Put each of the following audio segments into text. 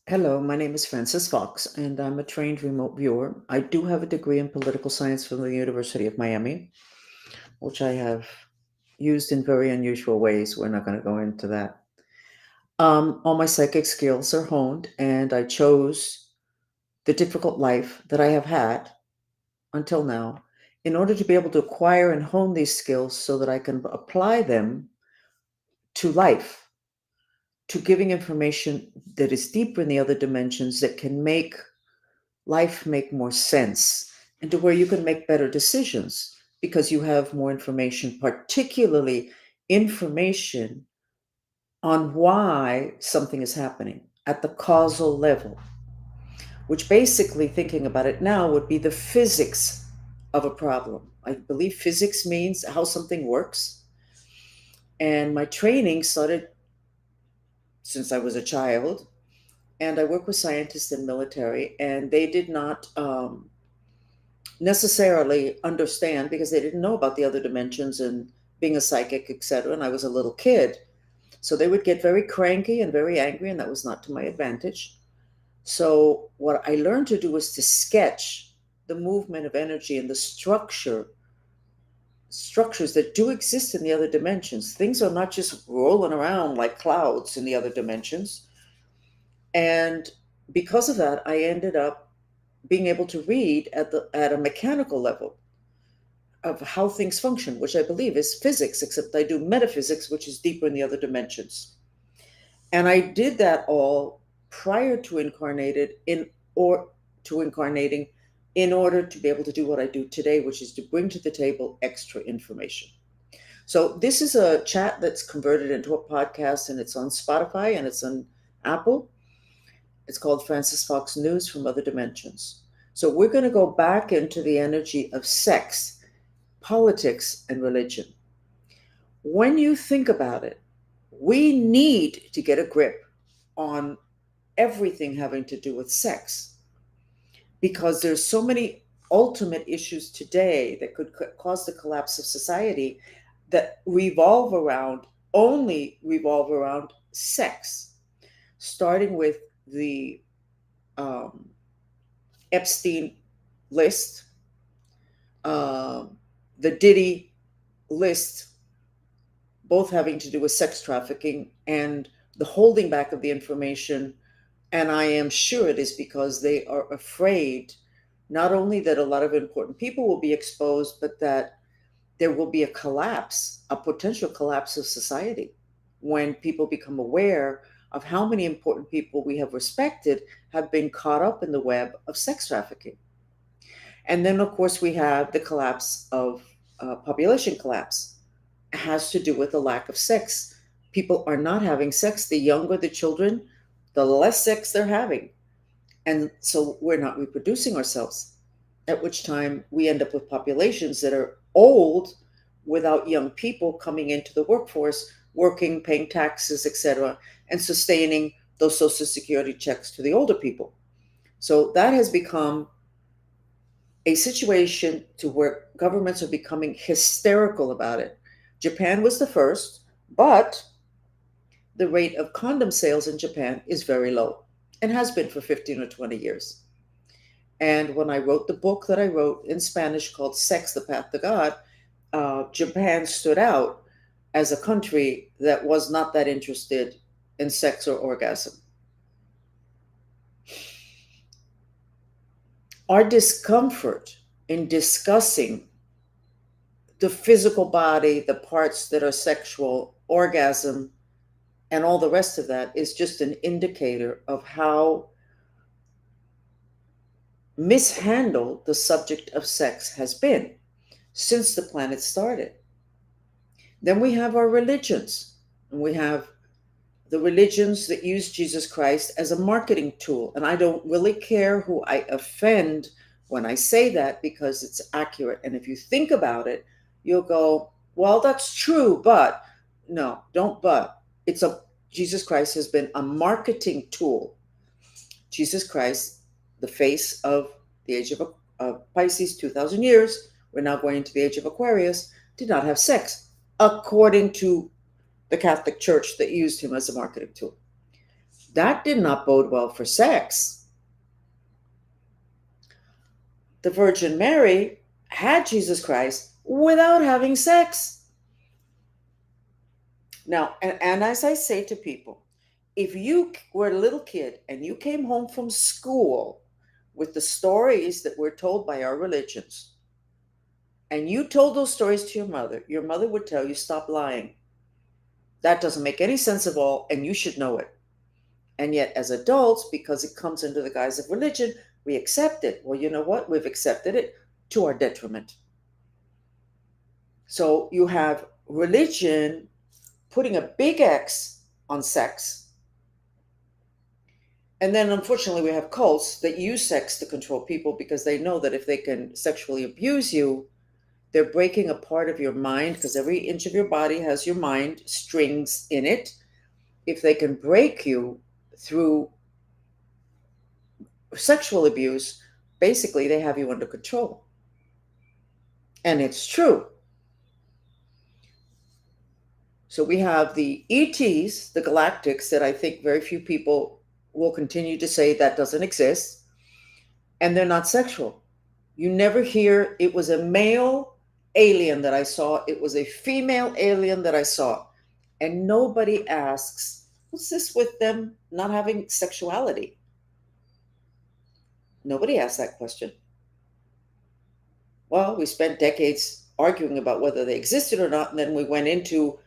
Hello, my name is Frances Fox, and I'm a trained remote viewer. I do have a degree in political science from the University of Miami, which I have used in very unusual ways. We're not going to go into that. All my psychic skills are honed, and I chose the difficult life that I have had until now in order to be able to acquire and hone these skills so that I can apply them to life, to giving information that is deeper in the other dimensions that can make life make more sense and to where you can make better decisions because you have more information, particularly information on why something is happening at the causal level, which basically, thinking about it now, would be the physics of a problem. I believe physics means how something works. And my training started since I was a child, and I work with scientists and military, and they did not necessarily understand because they didn't know about the other dimensions and being a psychic, etc. And I was a little kid. So they would get very cranky and very angry, and that was not to my advantage. So what I learned to do was to sketch the movement of energy and the structures that do exist in the other dimensions. Things are not just rolling around like clouds in the other dimensions. And because of that, I ended up being able to read at a mechanical level of how things function, which I believe is physics, except I do metaphysics, which is deeper in the other dimensions. And I did that all prior to incarnating in order to be able to do what I do today, which is to bring to the table extra information. So this is a chat that's converted into a podcast, and it's on Spotify and it's on Apple. It's called Frances Fox News from Other Dimensions. So we're going to go back into the energy of sex, politics, and religion. When you think about it, we need to get a grip on everything having to do with sex because there's so many ultimate issues today that could cause the collapse of society that revolve around sex, starting with the um, Epstein list, the Diddy list, both having to do with sex trafficking and the holding back of the information. And I am sure it is because they are afraid not only that a lot of important people will be exposed, but that there will be a collapse, a potential collapse of society when people become aware of how many important people we have respected have been caught up in the web of sex trafficking. And then, of course, we have the collapse of population collapse. It has to do with the lack of sex. People are not having sex. The younger the children, the less sex they're having. And so we're not reproducing ourselves, at which time we end up with populations that are old without young people coming into the workforce, working, paying taxes, etc., and sustaining those social security checks to the older people. So that has become a situation to where governments are becoming hysterical about it. Japan was the first, but the rate of condom sales in Japan is very low and has been for 15 or 20 years. And when I wrote the book that I wrote in Spanish called Sex, the Path to God, Japan stood out as a country that was not that interested in sex or orgasm. Our discomfort in discussing the physical body, the parts that are sexual, orgasm, and all the rest of that is just an indicator of how mishandled the subject of sex has been since the planet started. Then we have our religions, and we have the religions that use Jesus Christ as a marketing tool. And I don't really care who I offend when I say that because it's accurate. And if you think about it, you'll go, well, that's true, but no, don't but. It's a Jesus Christ has been a marketing tool. Jesus Christ, the face of the age of Pisces, 2,000 years, we're now going into the age of Aquarius, did not have sex, according to the Catholic Church that used him as a marketing tool. That did not bode well for sex. The Virgin Mary had Jesus Christ without having sex. Now, and as I say to people, if you were a little kid and you came home from school with the stories that we're told by our religions, and you told those stories to your mother would tell you, stop lying. That doesn't make any sense at all, and you should know it. And yet, as adults, because it comes under the guise of religion, we accept it. Well, you know what? We've accepted it to our detriment. So you have religion putting a big X on sex. And then, unfortunately, we have cults that use sex to control people because they know that if they can sexually abuse you, they're breaking a part of your mind, because every inch of your body has your mind strings in it. If they can break you through sexual abuse, basically they have you under control. And it's true. So we have the ETs, the galactics, that I think very few people will continue to say that doesn't exist. And they're not sexual. You never hear it was a male alien that I saw, it was a female alien that I saw. And nobody asks, what's this with them not having sexuality? Nobody asks that question. Well, we spent decades arguing about whether they existed or not, and then we went into,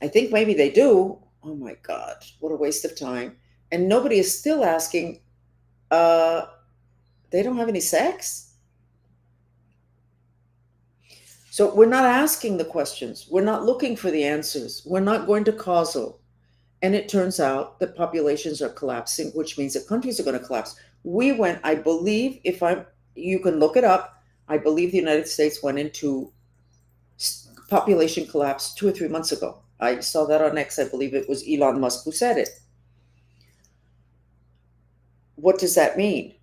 I think maybe they do. Oh my God, what a waste of time. And nobody is still asking, they don't have any sex? So we're not asking the questions. We're not looking for the answers. We're not going to causal. And it turns out that populations are collapsing, which means that countries are going to collapse. We went, I believe, you can look it up, I believe the United States went into population collapse 2 or 3 months ago. I saw that on X. I believe it was Elon Musk who said it. What does that mean?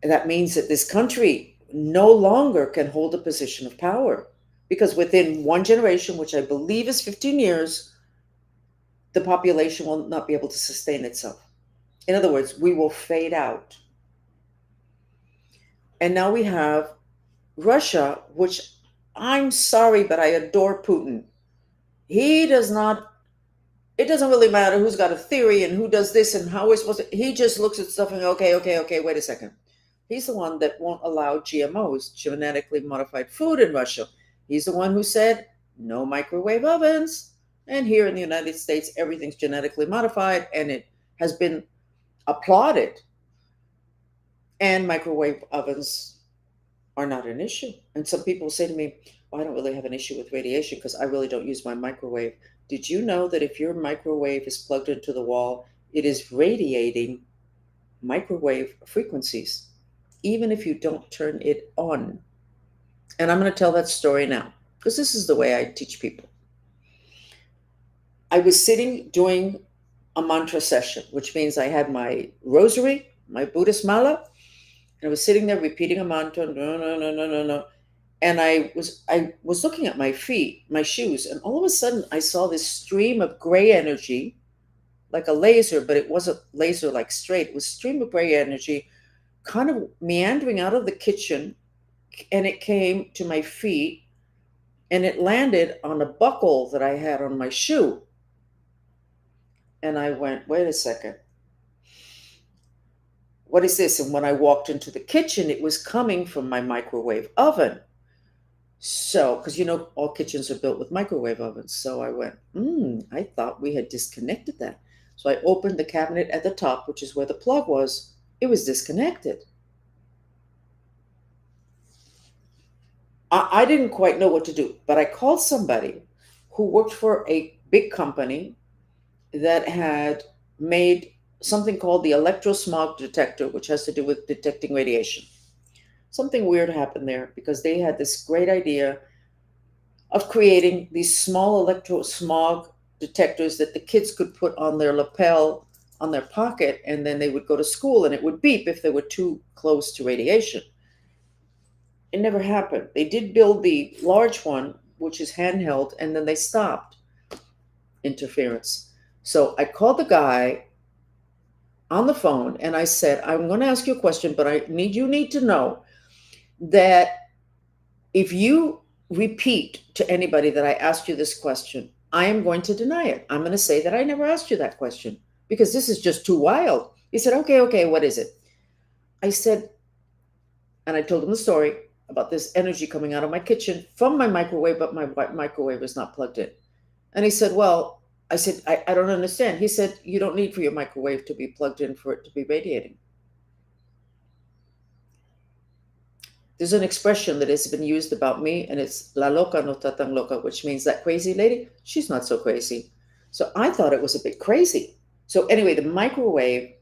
That means that this country no longer can hold a position of power, because within one generation, which I believe is 15 years, the population will not be able to sustain itself. In other words, we will fade out. And now we have Russia, which, I'm sorry, but I adore Putin. He does not, it doesn't really matter who's got a theory and who does this and how we're supposed to, he just looks at stuff and okay, wait a second. He's the one that won't allow GMOs, genetically modified food, in Russia. He's the one who said no microwave ovens. And here in the United States, everything's genetically modified, and it has been applauded. And microwave ovens are not an issue. And some people say to me, well, I don't really have an issue with radiation because I really don't use my microwave. Did you know that if your microwave is plugged into the wall, it is radiating microwave frequencies, even if you don't turn it on? And I'm going to tell that story now, because this is the way I teach people. I was sitting doing a mantra session, which means I had my rosary, my Buddhist mala, and I was sitting there repeating a mantra, no, no, no, no, no, no. And I was looking at my feet, my shoes, and all of a sudden I saw this stream of gray energy, like a laser, but it wasn't laser like straight. It was a stream of gray energy kind of meandering out of the kitchen, and it came to my feet, and it landed on a buckle that I had on my shoe. And I went, wait a second. What is this? And when I walked into the kitchen, it was coming from my microwave oven. So, because all kitchens are built with microwave ovens. So I went, I thought we had disconnected that. So I opened the cabinet at the top, which is where the plug was. It was disconnected. I didn't quite know what to do, but I called somebody who worked for a big company that had made something called the electrosmog detector, which has to do with detecting radiation. Something weird happened there because they had this great idea of creating these small electrosmog detectors that the kids could put on their lapel, on their pocket, and then they would go to school and it would beep if they were too close to radiation. It never happened. They did build the large one, which is handheld, and then they stopped interference. So I called the guy on the phone and I said, I'm going to ask you a question, but you need to know that if you repeat to anybody that I asked you this question, I am going to deny it. I'm going to say that I never asked you that question because this is just too wild. He said, okay, what is it? I said, and I told him the story about this energy coming out of my kitchen from my microwave, but my microwave is not plugged in. And he said, well, I said, I don't understand. He said, you don't need for your microwave to be plugged in for it to be radiating. There's an expression that has been used about me, and it's la loca no está tan loca, which means that crazy lady, she's not so crazy. So I thought it was a bit crazy. So anyway, the microwave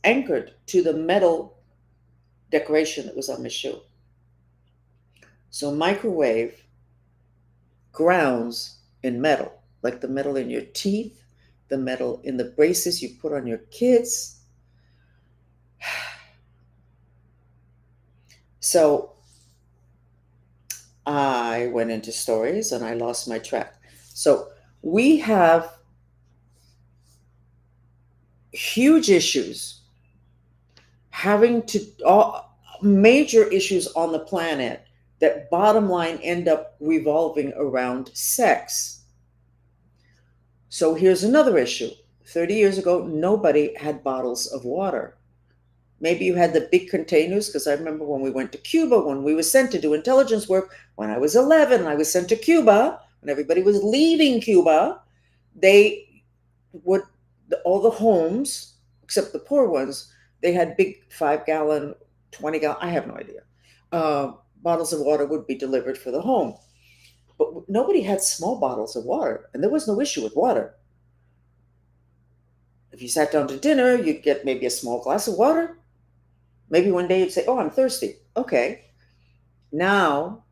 anchored to the metal decoration that was on my shoe. So microwave grounds in metal, like the metal in your teeth, the metal in the braces you put on your kids. So I went into stories and I lost my track. So we have huge issues having to, all major issues on the planet that bottom line end up revolving around sex. So here's another issue. 30 years ago, nobody had bottles of water. Maybe you had the big containers, because I remember when we went to Cuba, when we were sent to do intelligence work, when I was 11, I was sent to Cuba, when everybody was leaving Cuba, they would, all the homes, except the poor ones, they had big 5-gallon, 20-gallon, I have no idea, bottles of water would be delivered for the home. But nobody had small bottles of water, and there was no issue with water. If you sat down to dinner, you'd get maybe a small glass of water. Maybe one day you'd say, oh, I'm thirsty. Okay. Now,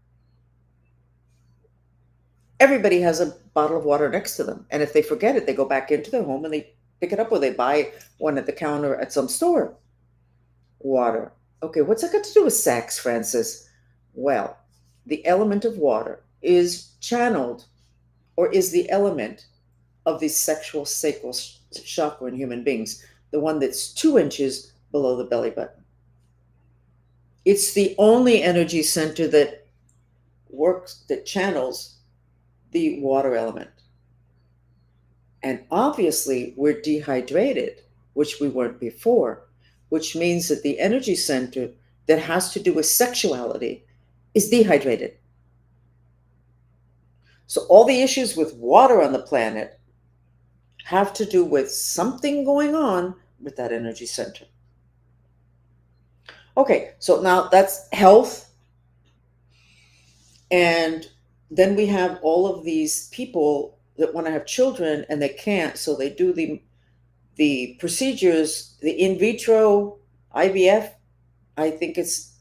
everybody has a bottle of water next to them. And if they forget it, they go back into their home and they pick it up, or they buy one at the counter at some store. Water. Okay, what's that got to do with sex, Francis? Well, the element of water is channeled, or is the element of the sexual sacral chakra in human beings, the one that's 2 inches below the belly button. It's the only energy center that works, that channels the water element. And obviously, we're dehydrated, which we weren't before, which means that the energy center that has to do with sexuality is dehydrated. So all the issues with water on the planet have to do with something going on with that energy center. Okay, so now that's health. And then we have all of these people that want to have children and they can't, so they do the procedures, the in vitro IVF, I think it's,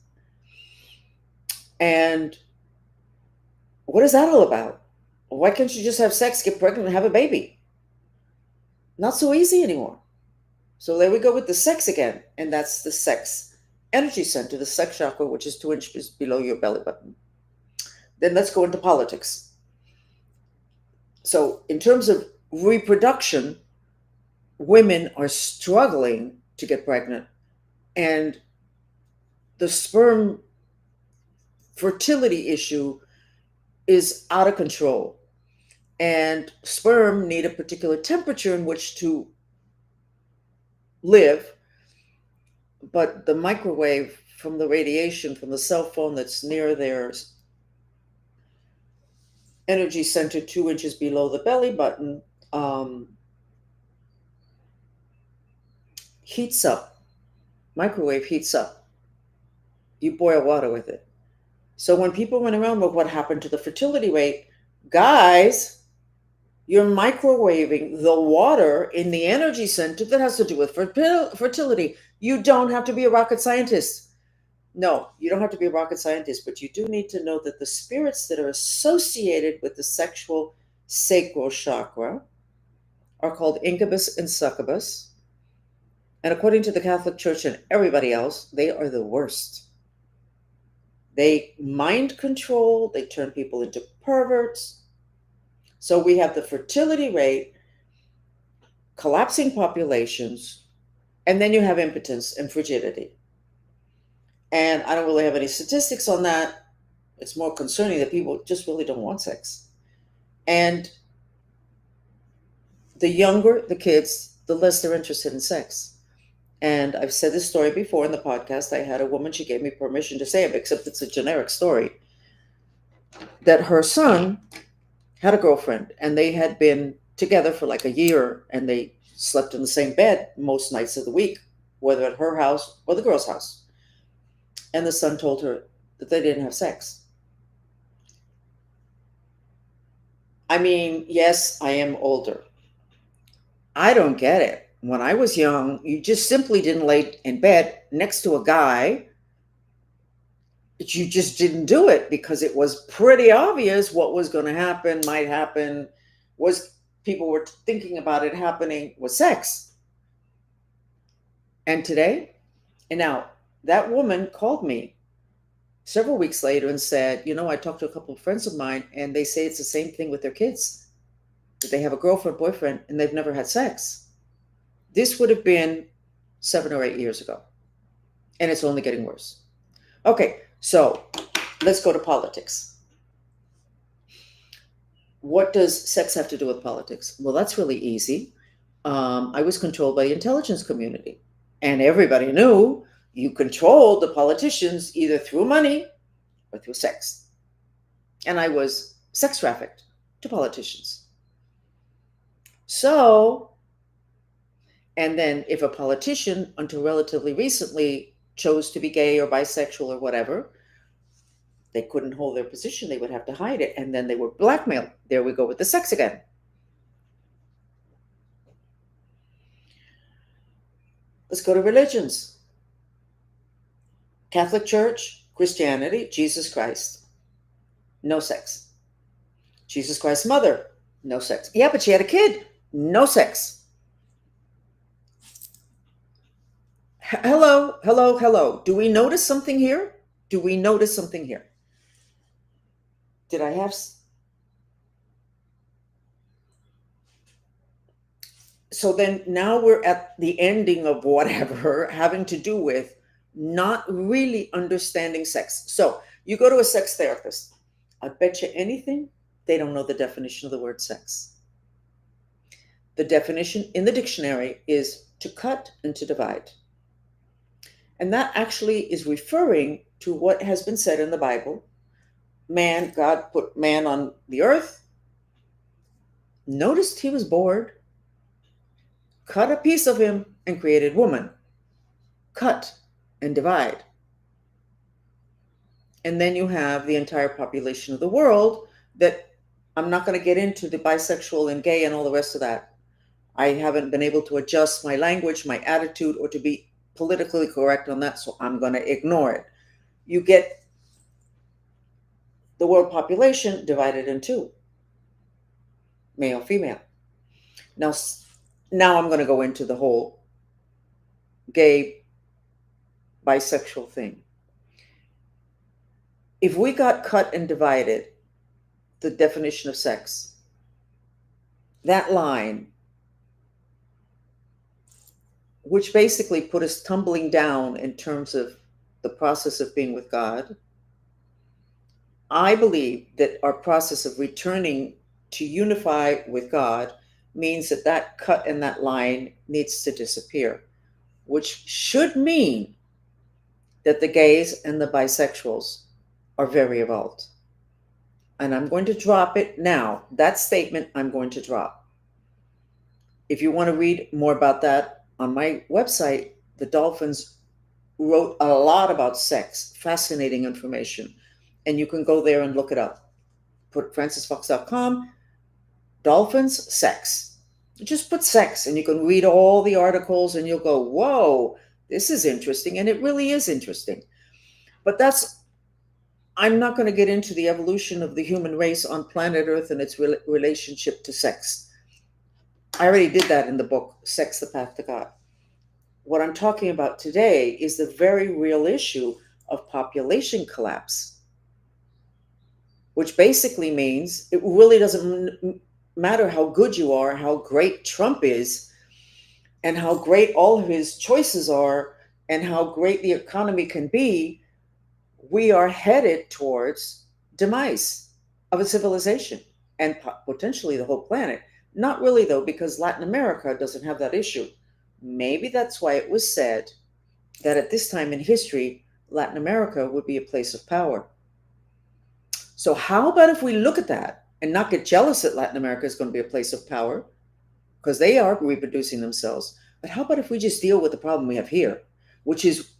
and what is that all about? Why can't you just have sex, get pregnant, and have a baby? Not so easy anymore. So there we go with the sex again, and that's the sex energy center, the sex chakra, which is 2 inches below your belly button. Then let's go into politics. So in terms of reproduction, women are struggling to get pregnant, and the sperm fertility issue is out of control. And sperm need a particular temperature in which to live, but the microwave from the radiation from the cell phone that's near their energy center 2 inches below the belly button heats up. Microwave heats up. You boil water with it. So when people went around with what happened to the fertility rate, guys, you're microwaving the water in the energy center that has to do with fertility. You don't have to be a rocket scientist. No, you don't have to be a rocket scientist, but you do need to know that the spirits that are associated with the sexual sacral chakra are called incubus and succubus. And according to the Catholic Church and everybody else, they are the worst. They mind control, they turn people into perverts. So we have the fertility rate, collapsing populations, And then you have impotence and frigidity. And I don't really have any statistics on that. It's more concerning that people just really don't want sex. And the younger the kids, the less they're interested in sex. And I've said this story before in the podcast. I had a woman, she gave me permission to say it, except it's a generic story, that her son had a girlfriend and they had been together for like a year and they slept in the same bed most nights of the week, whether at her house or the girl's house. And the son told her that they didn't have sex. I mean, yes, I am older. I don't get it. When I was young, you just simply didn't lay in bed next to a guy. But you just didn't do it because it was pretty obvious what was going to happen, might happen, was people were thinking about it happening, was sex. And today, and now that woman called me several weeks later and said, I talked to a couple of friends of mine and they say it's the same thing with their kids, that they have a girlfriend, boyfriend, and they've never had sex. This would have been 7 or 8 years ago. And it's only getting worse. Okay, so let's go to politics. What does sex have to do with politics? Well, that's really easy. I was controlled by the intelligence community, and everybody knew you controlled the politicians either through money or through sex. And I was sex trafficked to politicians. So, and then if a politician, until relatively recently, chose to be gay or bisexual or whatever, they couldn't hold their position. They would have to hide it. And then they were blackmailed. There we go with the sex again. Let's go to religions. Catholic Church, Christianity, Jesus Christ, no sex. Jesus Christ's mother, no sex. Yeah, but she had a kid, no sex. Hello, hello, hello. Do we notice something here? Do we notice something here? Did I have... So then now we're at the ending of whatever having to do with not really understanding sex. So you go to a sex therapist. I bet you anything, they don't know the definition of the word sex. The definition in the dictionary is to cut and to divide. And that actually is referring to what has been said in the Bible. Man, God put man on the earth, noticed he was bored, cut a piece of him and created woman. Cut and divide. And then you have the entire population of the world that I'm not going to get into the bisexual and gay and all the rest of that. I haven't been able to adjust my language, my attitude, or to be politically correct on that, so I'm going to ignore it. You get the world population divided in two, male, female. Now I'm going to go into the whole gay, bisexual thing. If we got cut and divided, the definition of sex, that line, which basically put us tumbling down in terms of the process of being with God, I believe that our process of returning to unify with God means that that cut and that line needs to disappear, which should mean that the gays and the bisexuals are very evolved. And I'm going to drop it now. That statement I'm going to drop. If you want to read more about that, on my website, the Dolphins wrote a lot about sex, fascinating information. And you can go there and look it up. Put francisfox.com, Dolphins, sex. Just put sex and you can read all the articles and you'll go, whoa, this is interesting. And it really is interesting. But I'm not going to get into the evolution of the human race on planet Earth and its relationship to sex. I already did that in the book, Sex, the Path to God. What I'm talking about today is the very real issue of population collapse, which basically means it really doesn't matter how good you are, how great Trump is. and how great all of his choices are and how great the economy can be, we are headed towards demise of a civilization and potentially the whole planet. Not really, though, because Latin America doesn't have that issue. Maybe that's why it was said that at this time in history, Latin America would be a place of power. So, how about if we look at that and not get jealous that Latin America is going to be a place of power, because they are reproducing themselves? But how about if we just deal with the problem we have here, which is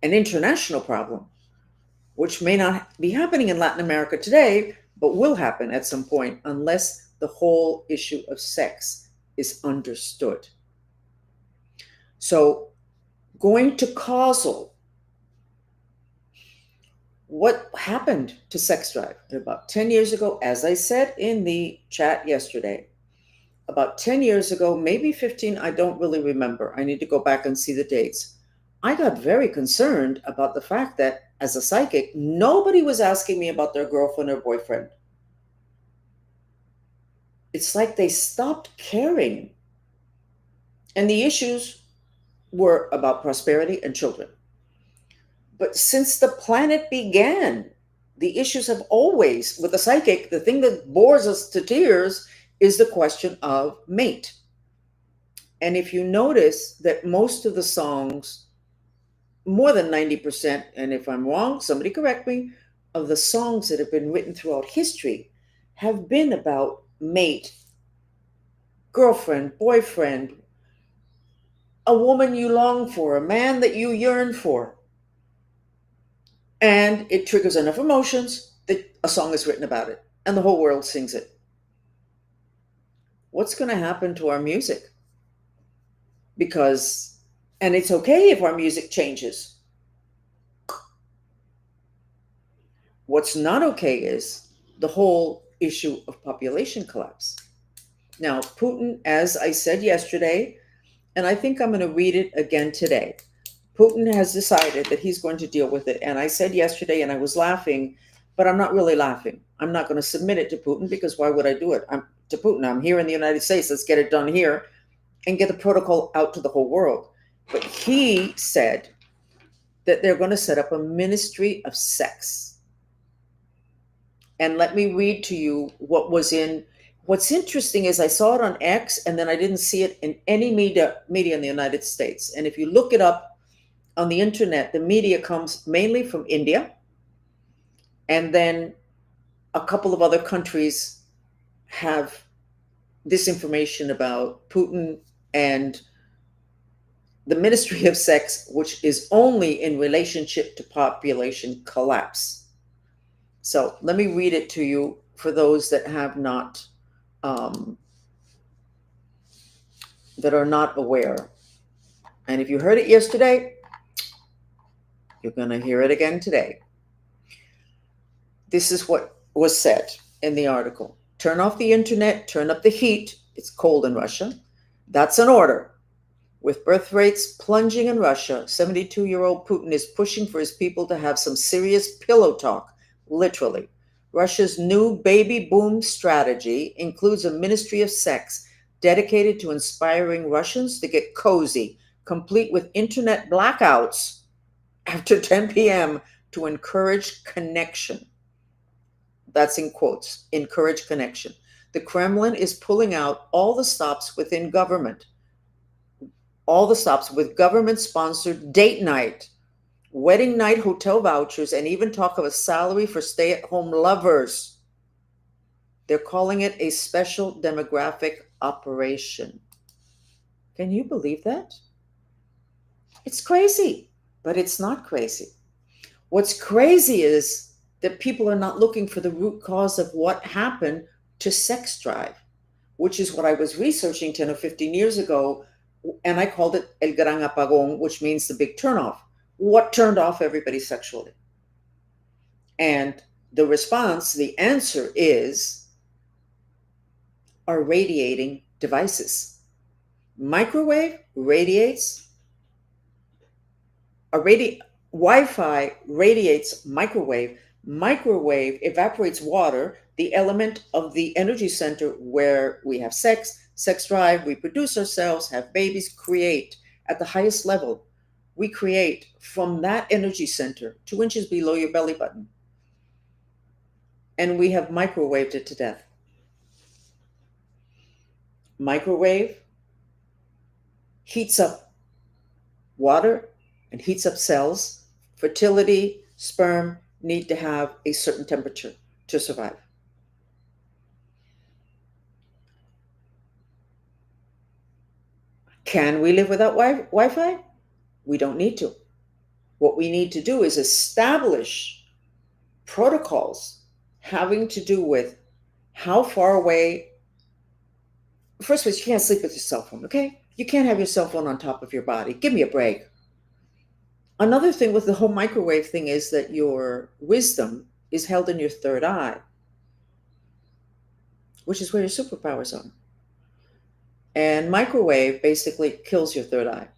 an international problem, which may not be happening in Latin America today, but will happen at some point unless the whole issue of sex is understood. So, going to causal, what happened to sex drive? About 10 years ago, as I said in the chat yesterday, about 10 years ago, maybe 15, I don't really remember. I need to go back and see the dates. I got very concerned about the fact that as a psychic, nobody was asking me about their girlfriend or boyfriend. It's like they stopped caring. And the issues were about prosperity and children. But since the planet began, the issues have always, with the psychic, the thing that bores us to tears is the question of mate. And if you notice that most of the songs, more than 90%, and if I'm wrong, somebody correct me, of the songs that have been written throughout history have been about mate, girlfriend, boyfriend, a woman you long for, a man that you yearn for. And it triggers enough emotions that a song is written about it and the whole world sings it. What's going to happen to our music? Because, and it's okay if our music changes. What's not okay is the whole issue of population collapse. Now, Putin, as I said yesterday, and I think I'm going to read it again today, Putin has decided that he's going to deal with it. And I said yesterday, and I was laughing, but I'm not really laughing. I'm not going to submit it to Putin because why would I do it? I'm here in the United States. Let's get it done here and get the protocol out to the whole world. But he said that they're going to set up a ministry of sex. And let me read to you what was in. What's interesting is I saw it on X, and then I didn't see it in any media in the United States. And if you look it up on the internet, the media comes mainly from India, and then a couple of other countries have this information about Putin and the Ministry of Sex, which is only in relationship to population collapse. So let me read it to you for those that have not, that are not aware. And if you heard it yesterday, you're going to hear it again today. This is what was said in the article. Turn off the internet, turn up the heat. It's cold in Russia. That's an order. With birth rates plunging in Russia, 72-year-old Putin is pushing for his people to have some serious pillow talk, literally. Russia's new baby boom strategy includes a ministry of sex dedicated to inspiring Russians to get cozy, complete with internet blackouts after 10 p.m. to encourage connection. That's in quotes, encourage connection. The Kremlin is pulling out all the stops within government, all the stops with government-sponsored date night, wedding night hotel vouchers, and even talk of a salary for stay-at-home lovers. They're calling it a special demographic operation. Can you believe that? It's crazy, but it's not crazy. What's crazy is that people are not looking for the root cause of what happened to sex drive, which is what I was researching 10 or 15 years ago, and I called it El Gran Apagón, which means the big turnoff. What turned off everybody sexually? And the response, the answer is our radiating devices. Microwave radiates, Wi-Fi radiates microwave. Microwave evaporates water, the element of the energy center where we have sex, sex drive, we produce ourselves, have babies, create at the highest level. We create from that energy center, 2 inches below your belly button, and we have microwaved it to death. Microwave heats up water and heats up cells. Fertility, sperm need to have a certain temperature to survive. Can we live without Wi-Fi? We don't need to. What we need to do is establish protocols having to do with how far away. First of all, you can't sleep with your cell phone, okay? You can't have your cell phone on top of your body. Give me a break. Another thing with the whole microwave thing is that your wisdom is held in your third eye, which is where your superpowers are. And microwave basically kills your third eye.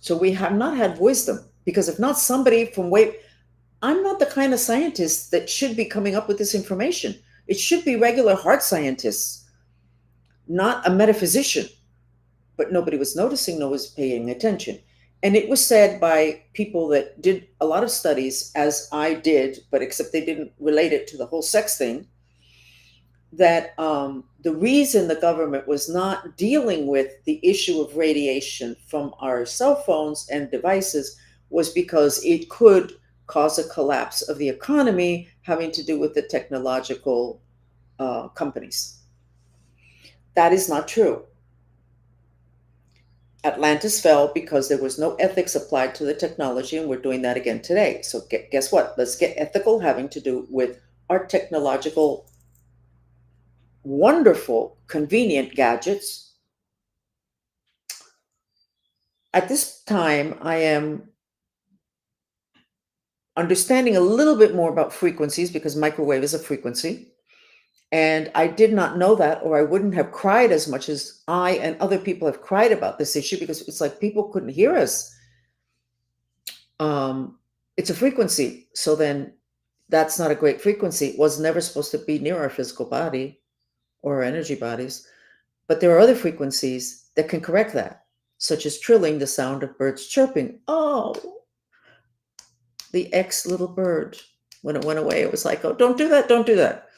So we have not had wisdom, because if not somebody from way, I'm not the kind of scientist that should be coming up with this information. It should be regular heart scientists, not a metaphysician. But nobody was noticing, no one was paying attention. And it was said by people that did a lot of studies, as I did, but except they didn't relate it to the whole sex thing, that the reason the government was not dealing with the issue of radiation from our cell phones and devices was because it could cause a collapse of the economy having to do with the technological companies. That is not true. Atlantis fell because there was no ethics applied to the technology, and we're doing that again today. So guess what? Let's get ethical, having to do with our technological, wonderful, convenient gadgets. At this time, I am understanding a little bit more about frequencies, because microwave is a frequency. And I did not know that, or I wouldn't have cried as much as I and other people have cried about this issue, because it's like people couldn't hear us. It's a frequency. So then that's not a great frequency. It was never supposed to be near our physical body or our energy bodies. But there are other frequencies that can correct that, such as trilling, the sound of birds chirping. Oh, the ex little bird. When it went away, it was like, oh, don't do that, don't do that.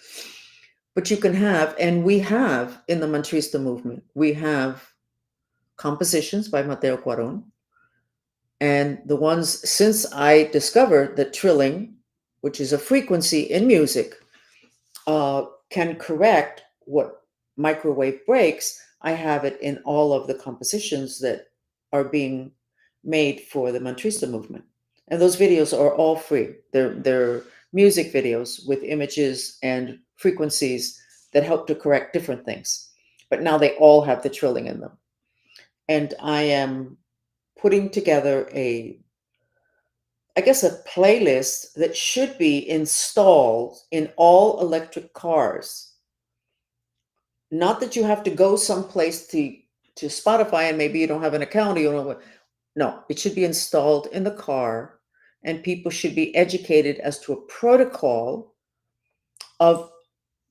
But you can have, and we have in the Mantrista movement, we have compositions by Mateo Cuaron. And the ones, since I discovered that trilling, which is a frequency in music, can correct what microwave breaks, I have it in all of the compositions that are being made for the Mantrista movement. And those videos are all free. They're music videos with images and frequencies that help to correct different things. But now they all have the trilling in them. And I am putting together a playlist that should be installed in all electric cars. Not that you have to go someplace to Spotify and maybe you don't have an account, or you don't know what. No, it should be installed in the car, and people should be educated as to a protocol of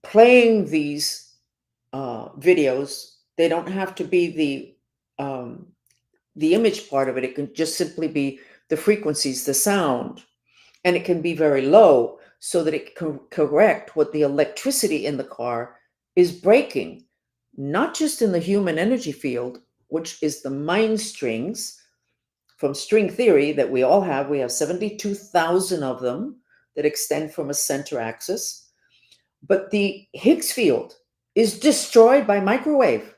playing these videos. They don't have to be the image part of it. It can just simply be the frequencies, the sound, and it can be very low so that it can correct what the electricity in the car is breaking, not just in the human energy field, which is the mind strings from string theory that we all have. We have 72,000 of them that extend from a center axis. But the Higgs field is destroyed by microwave.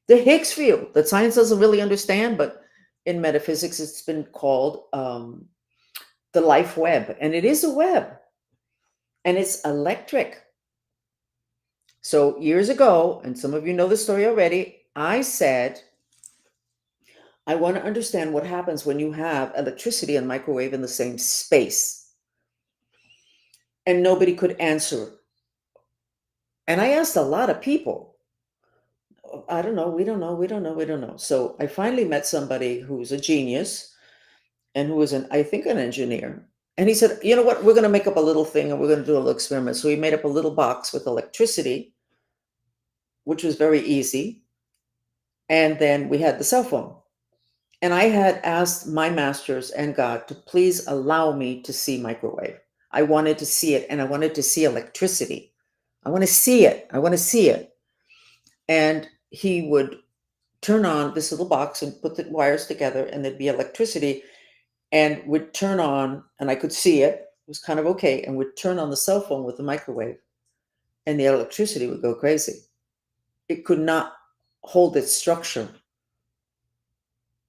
The Higgs field that science doesn't really understand, but in metaphysics, it's been called the life web. And it is a web. And it's electric. So years ago, and some of you know the story already, I said, I want to understand what happens when you have electricity and microwave in the same space. And nobody could answer. And I asked a lot of people. I don't know, we don't know. So I finally met somebody who's a genius and who was I think an engineer. And he said, you know what, we're going to make up a little thing and we're going to do a little experiment. So he made up a little box with electricity which was very easy. And then we had the cell phone. And I had asked my masters and God to please allow me to see microwave. I wanted to see it, and I wanted to see electricity. I want to see it. I want to see it. And he would turn on this little box and put the wires together, and there'd be electricity, and would turn on, and I could see it. It was kind of okay, and would turn on the cell phone with the microwave, and the electricity would go crazy. It could not hold its structure.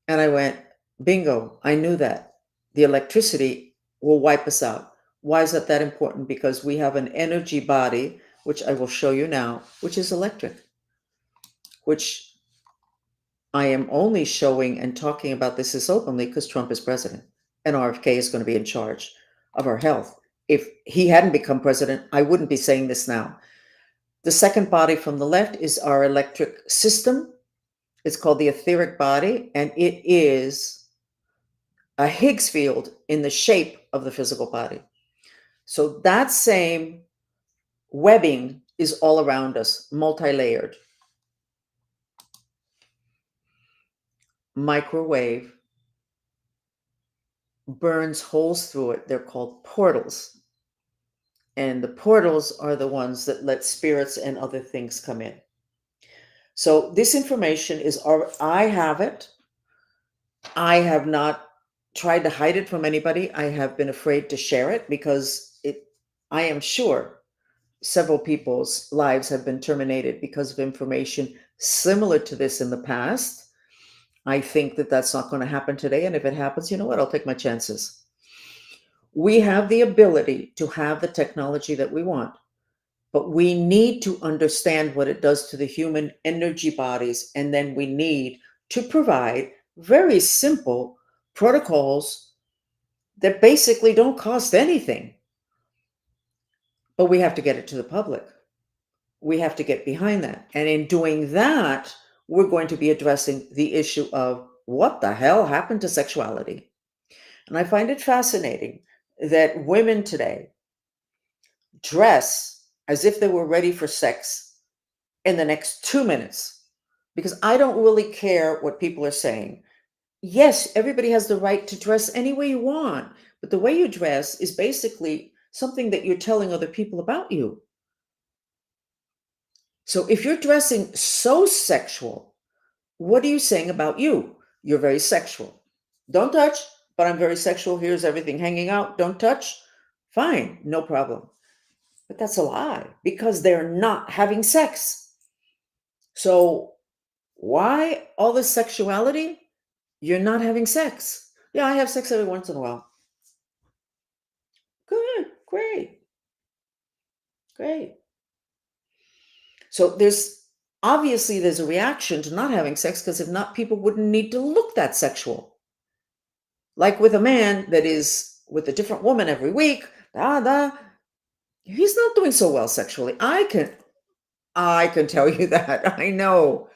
And I went, bingo, I knew that. The electricity will wipe us out. Why is that important? Because we have an energy body, which I will show you now, which is electric, which I am only showing and talking about this as openly because Trump is president and RFK is going to be in charge of our health. If he hadn't become president, I wouldn't be saying this now. The second body from the left is our electric system. It's called the etheric body, and it is a Higgs field in the shape of the physical body. So that same webbing is all around us, multi-layered. Microwave burns holes through it. They're called portals. And the portals are the ones that let spirits and other things come in. So this information is, I have it. I have not tried to hide it from anybody. I have been afraid to share it because I am sure several people's lives have been terminated because of information similar to this in the past. I think that that's not going to happen today. And if it happens, you know what? I'll take my chances. We have the ability to have the technology that we want, but we need to understand what it does to the human energy bodies. And then we need to provide very simple protocols that basically don't cost anything. But we have to get it to the public. We have to get behind that. And in doing that, we're going to be addressing the issue of what the hell happened to sexuality. And I find it fascinating that women today dress as if they were ready for sex in the next 2 minutes, because I don't really care what people are saying. Yes, everybody has the right to dress any way you want, but the way you dress is basically something that you're telling other people about you. So if you're dressing so sexual, what are you saying about you? You're very sexual. Don't touch, but I'm very sexual. Here's everything hanging out. Don't touch. Fine, no problem. But that's a lie because they're not having sex. So why all this sexuality? You're not having sex. Yeah, I have sex every once in a while. Good, great, great. So there's a reaction to not having sex, because if not, people wouldn't need to look that sexual. Like with a man that is with a different woman every week, he's not doing so well sexually. I can tell you that. I know.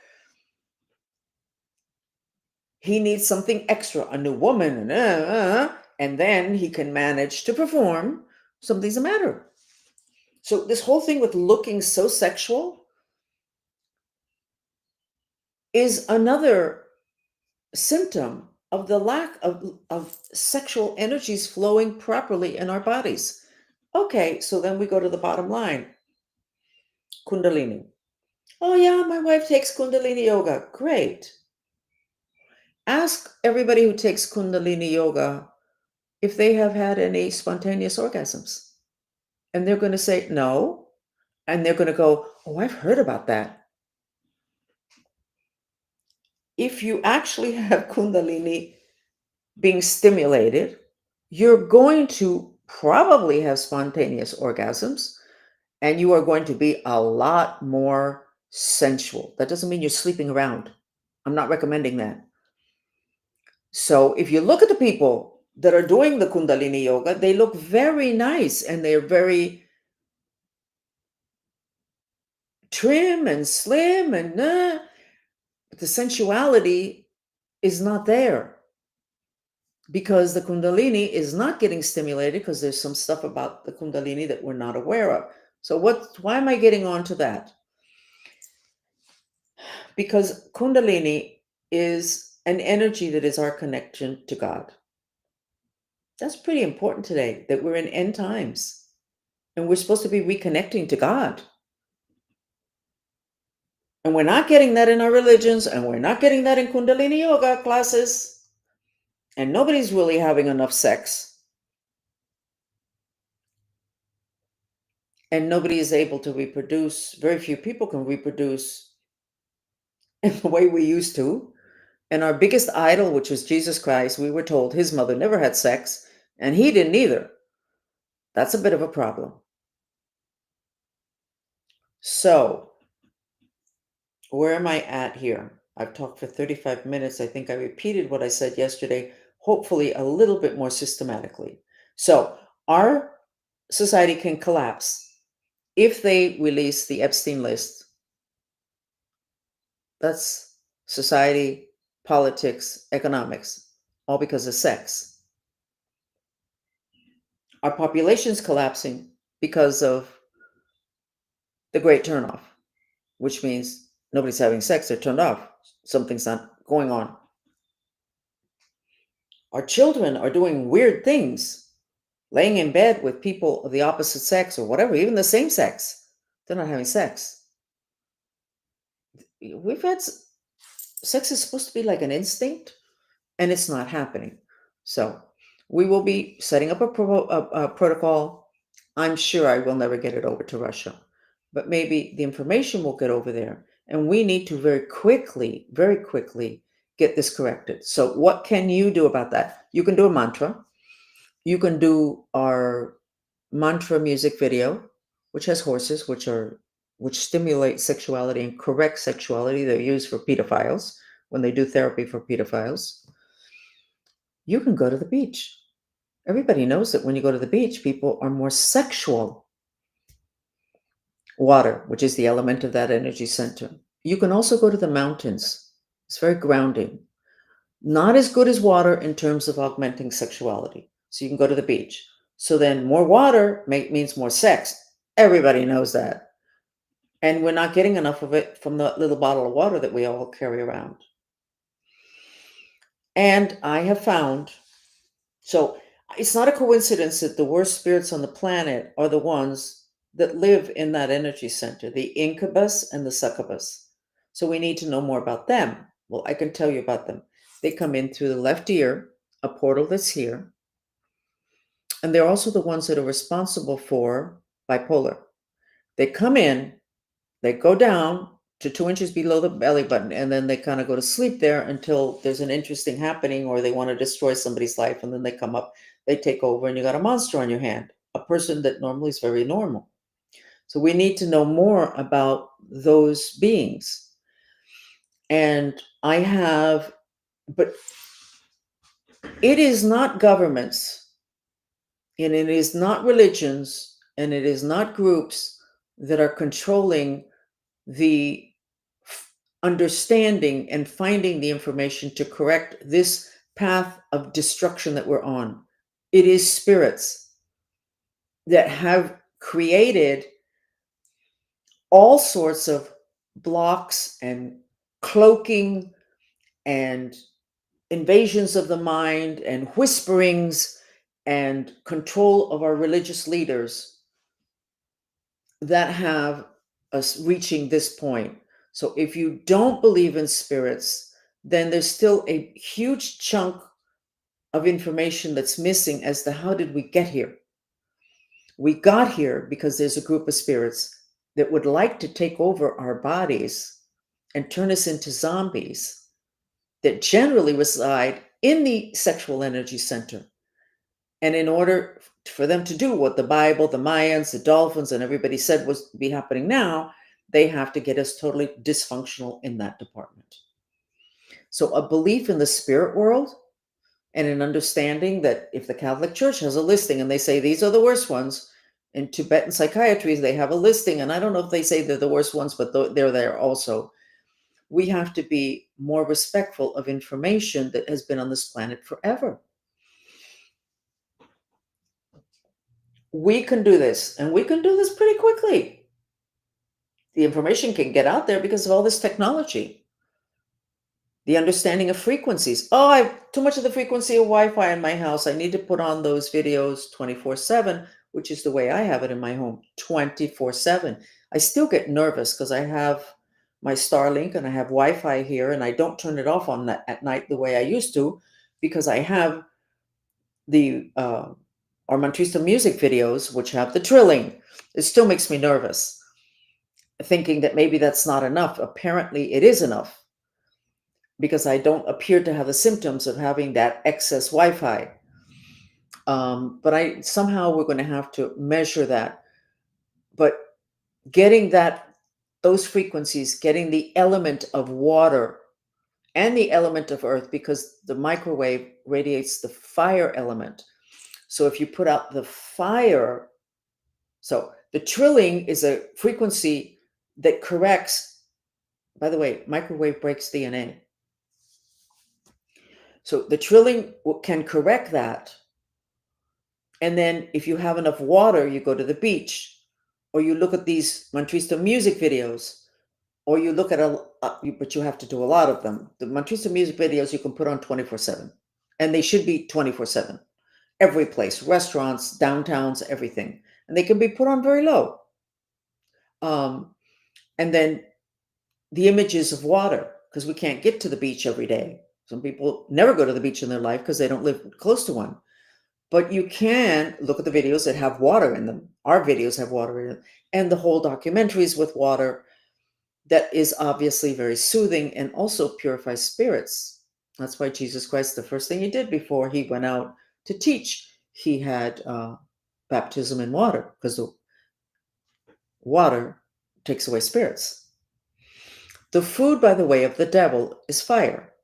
He needs something extra, a new woman, and then he can manage to perform. Something's the matter. So this whole thing with looking so sexual is another symptom of the lack of sexual energies flowing properly in our bodies. Okay, so then we go to the bottom line. Kundalini. Oh yeah, my wife takes Kundalini yoga. Great. Ask everybody who takes Kundalini yoga if they have had any spontaneous orgasms. And they're going to say no. And they're going to go, oh, I've heard about that. If you actually have Kundalini being stimulated, you're going to probably have spontaneous orgasms, and you are going to be a lot more sensual. That doesn't mean you're sleeping around. I'm not recommending that. So if you look at the people that are doing the Kundalini yoga, they look very nice and they're very trim and slim, and but the sensuality is not there, because the Kundalini is not getting stimulated, because there's some stuff about the Kundalini that we're not aware of. So why am I getting on to that? Because Kundalini is an energy that is our connection to God. That's pretty important today that we're in end times and we're supposed to be reconnecting to God. And we're not getting that in our religions, and we're not getting that in Kundalini yoga classes, and nobody's really having enough sex, and nobody is able to reproduce. Very few people can reproduce in the way we used to. And our biggest idol, which was Jesus Christ, we were told his mother never had sex, and he didn't either. That's a bit of a problem. So, where am I at here? I've talked for 35 minutes. I think I repeated what I said yesterday, hopefully a little bit more systematically. So, our society can collapse if they release the Epstein list. That's society, politics, economics, all because of sex. Our population's collapsing because of the great turnoff, which means nobody's having sex, they're turned off. Something's not going on. Our children are doing weird things, laying in bed with people of the opposite sex or whatever, even the same sex. They're not having sex. We've had sex is supposed to be like an instinct, and it's not happening. So we will be setting up a protocol. I'm sure I will never get it over to Russia, but maybe the information will get over there. And we need to very quickly get this corrected. So what can you do about that? You can do a mantra. You can do our mantra music video, which has horses, which stimulate sexuality and correct sexuality. They're used for pedophiles when they do therapy for pedophiles. You can go to the beach. Everybody knows that when you go to the beach, people are more sexual. Water, which is the element of that energy center. You can also go to the mountains. It's very grounding. Not as good as water in terms of augmenting sexuality. So you can go to the beach. So then more water means more sex. Everybody knows that. And we're not getting enough of it from the little bottle of water that we all carry around. And I have found, so it's not a coincidence that the worst spirits on the planet are the ones that live in that energy center, the incubus and the succubus. So we need to know more about them. Well, I can tell you about them. They come in through the left ear, a portal that's here. And they're also the ones that are responsible for bipolar. They come in, they go down to 2 inches below the belly button, and then they kind of go to sleep there until there's an interesting happening or they want to destroy somebody's life. And then they come up, they take over, and you got a monster on your hand, a person that normally is very normal. So we need to know more about those beings. And but it is not governments, and it is not religions, and it is not groups that are controlling the understanding and finding the information to correct this path of destruction that we're on. It is spirits that have created all sorts of blocks and cloaking and invasions of the mind and whisperings and control of our religious leaders that have us reaching this point. So if you don't believe in spirits, then there's still a huge chunk of information that's missing as to how did we get here. We got here because there's a group of spirits that would like to take over our bodies and turn us into zombies that generally reside in the sexual energy center. And in order for them to do what the Bible, the Mayans, the dolphins, and everybody said was be happening now, they have to get us totally dysfunctional in that department. So a belief in the spirit world and an understanding that if the Catholic Church has a listing and they say these are the worst ones, in Tibetan psychiatry, they have a listing, and I don't know if they say they're the worst ones, but they're there also. We have to be more respectful of information that has been on this planet forever. We can do this, and we can do this pretty quickly. The information can get out there because of all this technology. The understanding of frequencies. Oh, I have too much of the frequency of Wi-Fi in my house. I need to put on those videos 24/7, which is the way I have it in my home, 24/7. I still get nervous because I have my Starlink and I have Wi-Fi here, and I don't turn it off on that at night the way I used to, because I have the Armantista music videos, which have the trilling. It still makes me nervous, thinking that maybe that's not enough. Apparently, it is enough because I don't appear to have the symptoms of having that excess Wi-Fi. But I somehow we're going to have to measure that. But getting those frequencies, getting the element of water and the element of earth, because the microwave radiates the fire element. So if you put out the fire, so the trilling is a frequency that corrects, by the way, microwave breaks DNA. So the trilling can correct that. And then if you have enough water, you go to the beach, or you look at these Mantrista music videos, or you look at but you have to do a lot of them. The Mantrista music videos you can put on 24/7, and they should be 24/7. Every place, restaurants, downtowns, everything. And they can be put on very low. And then the images of water, because we can't get to the beach every day. Some people never go to the beach in their life because they don't live close to one. But you can look at the videos that have water in them. Our videos have water in them. And the whole documentaries with water, that is obviously very soothing and also purifies spirits. That's why Jesus Christ, the first thing he did before he went out to teach, he had baptism in water, because the water takes away spirits. The food, by the way, of the devil is fire.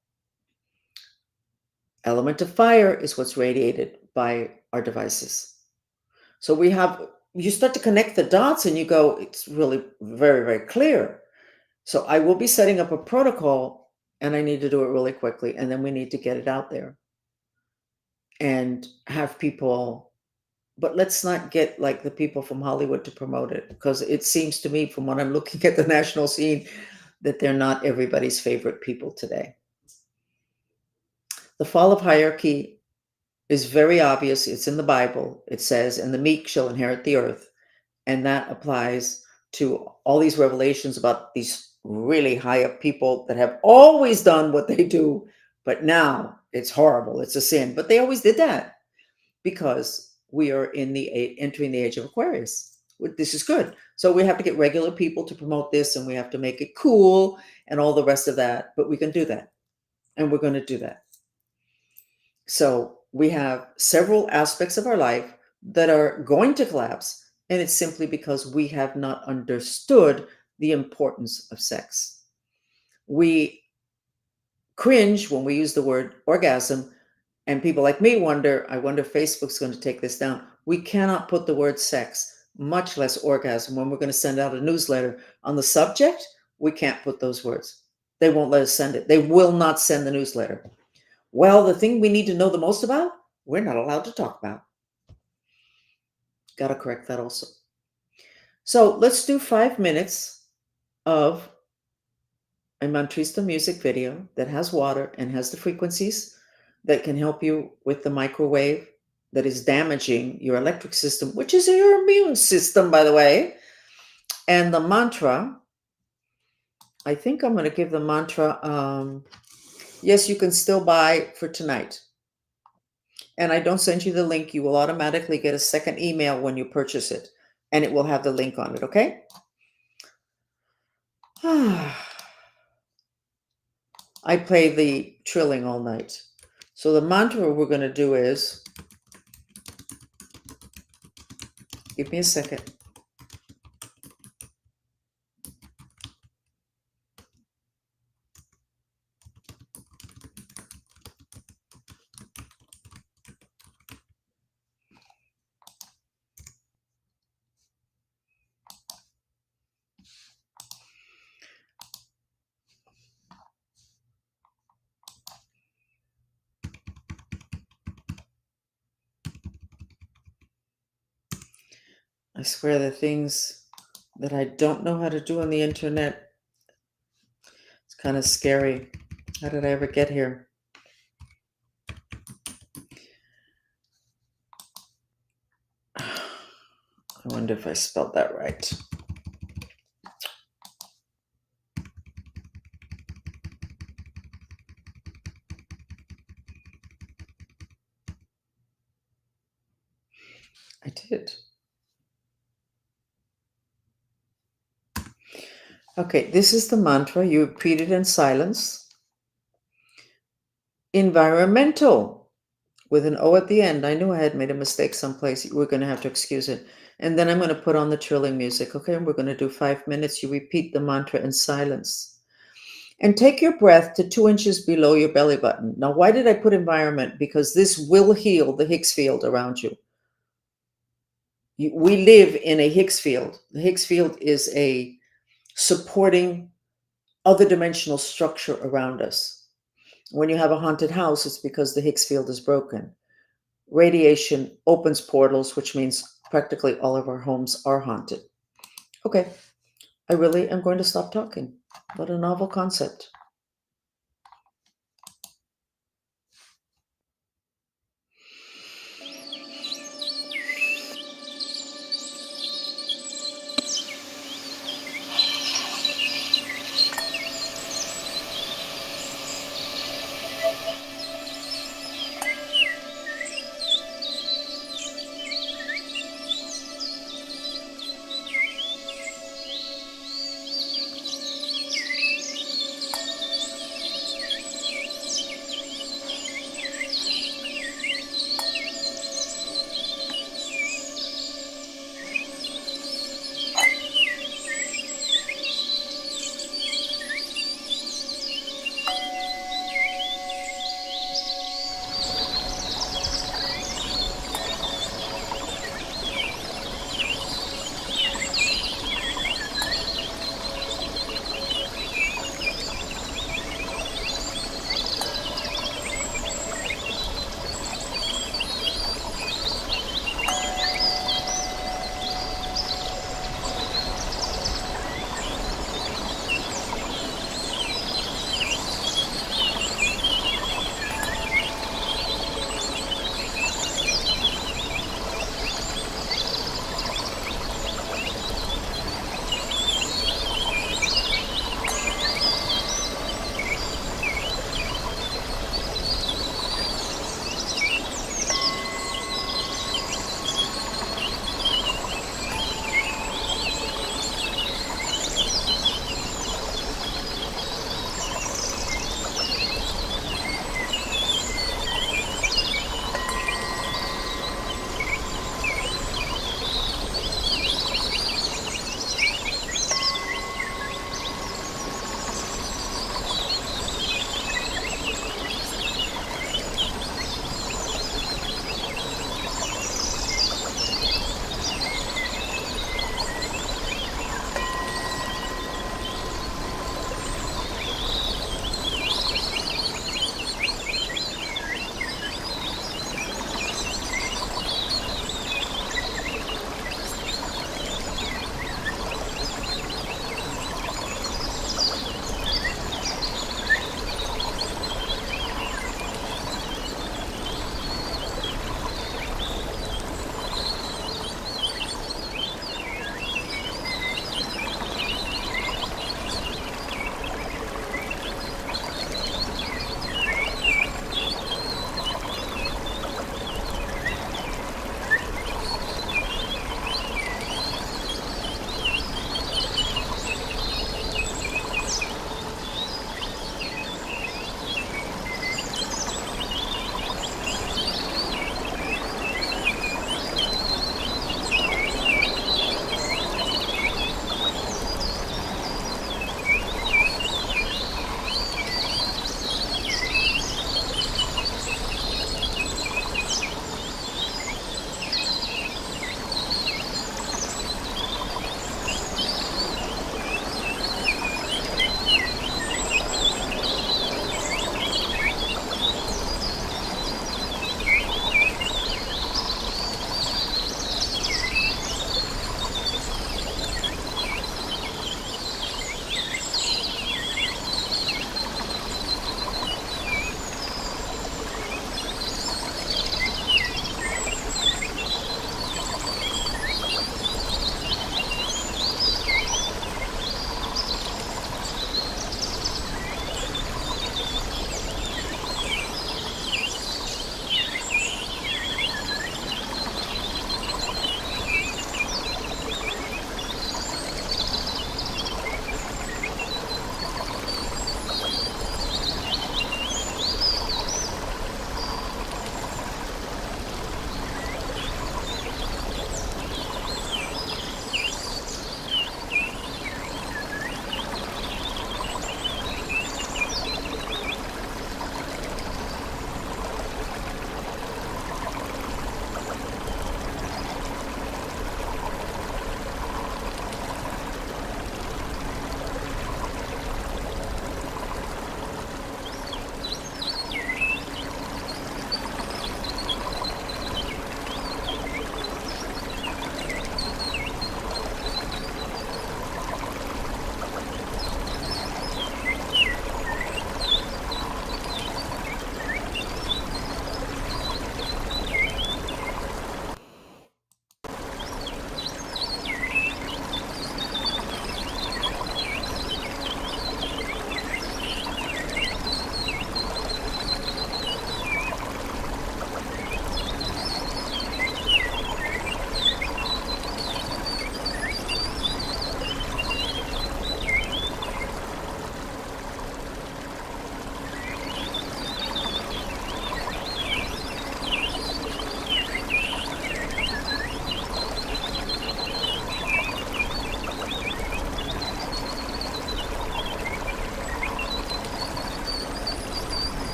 Element of fire is what's radiated by our devices. So you start to connect the dots and you go, it's really very, very clear. So I will be setting up a protocol, and I need to do it really quickly. And then we need to get it out there and have people, but let's not get like the people from Hollywood to promote it, because it seems to me, from what I'm looking at the national scene, that they're not everybody's favorite people today. The fall of hierarchy is very obvious. It's in the Bible. It says, and the meek shall inherit the earth. And that applies to all these revelations about these really high up people that have always done what they do, but now it's horrible. It's a sin. But they always did that because we are entering the age of Aquarius. This is good. So we have to get regular people to promote this, and we have to make it cool and all the rest of that. But we can do that. And we're going to do that. So we have several aspects of our life that are going to collapse, and it's simply because we have not understood the importance of sex. We cringe when we use the word orgasm, and people like me I wonder if Facebook's going to take this down. We cannot put the word sex, much less orgasm, when we're going to send out a newsletter on the subject. We can't put those words. They won't let us send it. They will not send the newsletter. Well, the thing we need to know the most about, we're not allowed to talk about. Got to correct that also. So let's do 5 minutes of a Mantrista music video that has water and has the frequencies that can help you with the microwave that is damaging your electric system, which is your immune system, by the way. And the mantra, I think I'm going to give the mantra, yes, you can still buy for tonight. And I don't send you the link. You will automatically get a second email when you purchase it, and it will have the link on it, okay? I play the trilling all night. So the mantra we're going to do is, give me a second. I swear the things that I don't know how to do on the internet, it's kind of scary. How did I ever get here? I wonder if I spelled that right. I did. Okay, this is the mantra. You repeat it in silence. Environmental with an O at the end. I knew I had made a mistake someplace. We're going to have to excuse it. And then I'm going to put on the trilling music. Okay, and we're going to do 5 minutes. You repeat the mantra in silence. And take your breath to 2 inches below your belly button. Now, why did I put environment? Because this will heal the Higgs field around you. We live in a Higgs field. The Higgs field is a supporting other dimensional structure around us. When you have a haunted house, it's because the Higgs field is broken. Radiation opens portals, which means practically all of our homes are haunted. Okay, I really am going to stop talking. What a novel concept.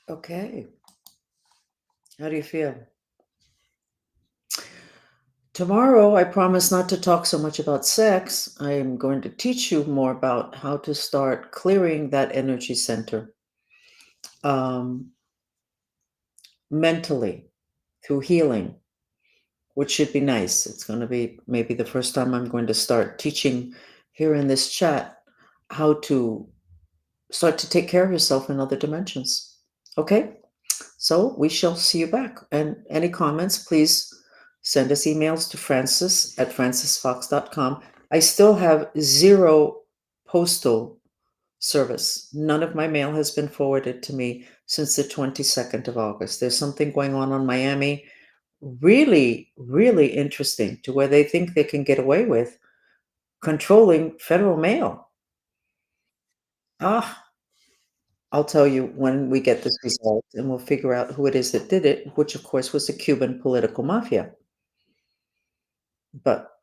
Okay. How do you feel? Tomorrow, I promise not to talk so much about sex. I am going to teach you more about how to start clearing that energy center um, mentally through healing, which should be nice. It's going to be maybe the first time I'm going to start teaching here in this chat how to start to take care of yourself in other dimensions. Okay? So we shall see you back. And any comments, please send us emails to francis@francisfox.com. I still have zero postal service. None of my mail has been forwarded to me since the 22nd of August. There's something going on Miami, really, really interesting, to where they think they can get away with controlling federal mail. Ah, I'll tell you when we get this resolved, and we'll figure out who it is that did it, which of course was the Cuban political mafia. But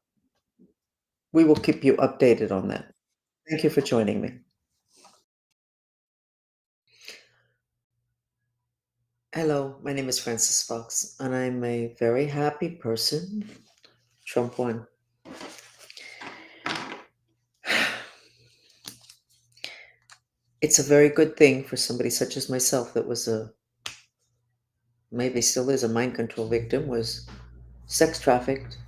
we will keep you updated on that. Thank you for joining me. Hello, my name is Francis Fox, and I'm a very happy person. Trump won. It's a very good thing for somebody such as myself that was maybe still is a mind control victim, was sex trafficked,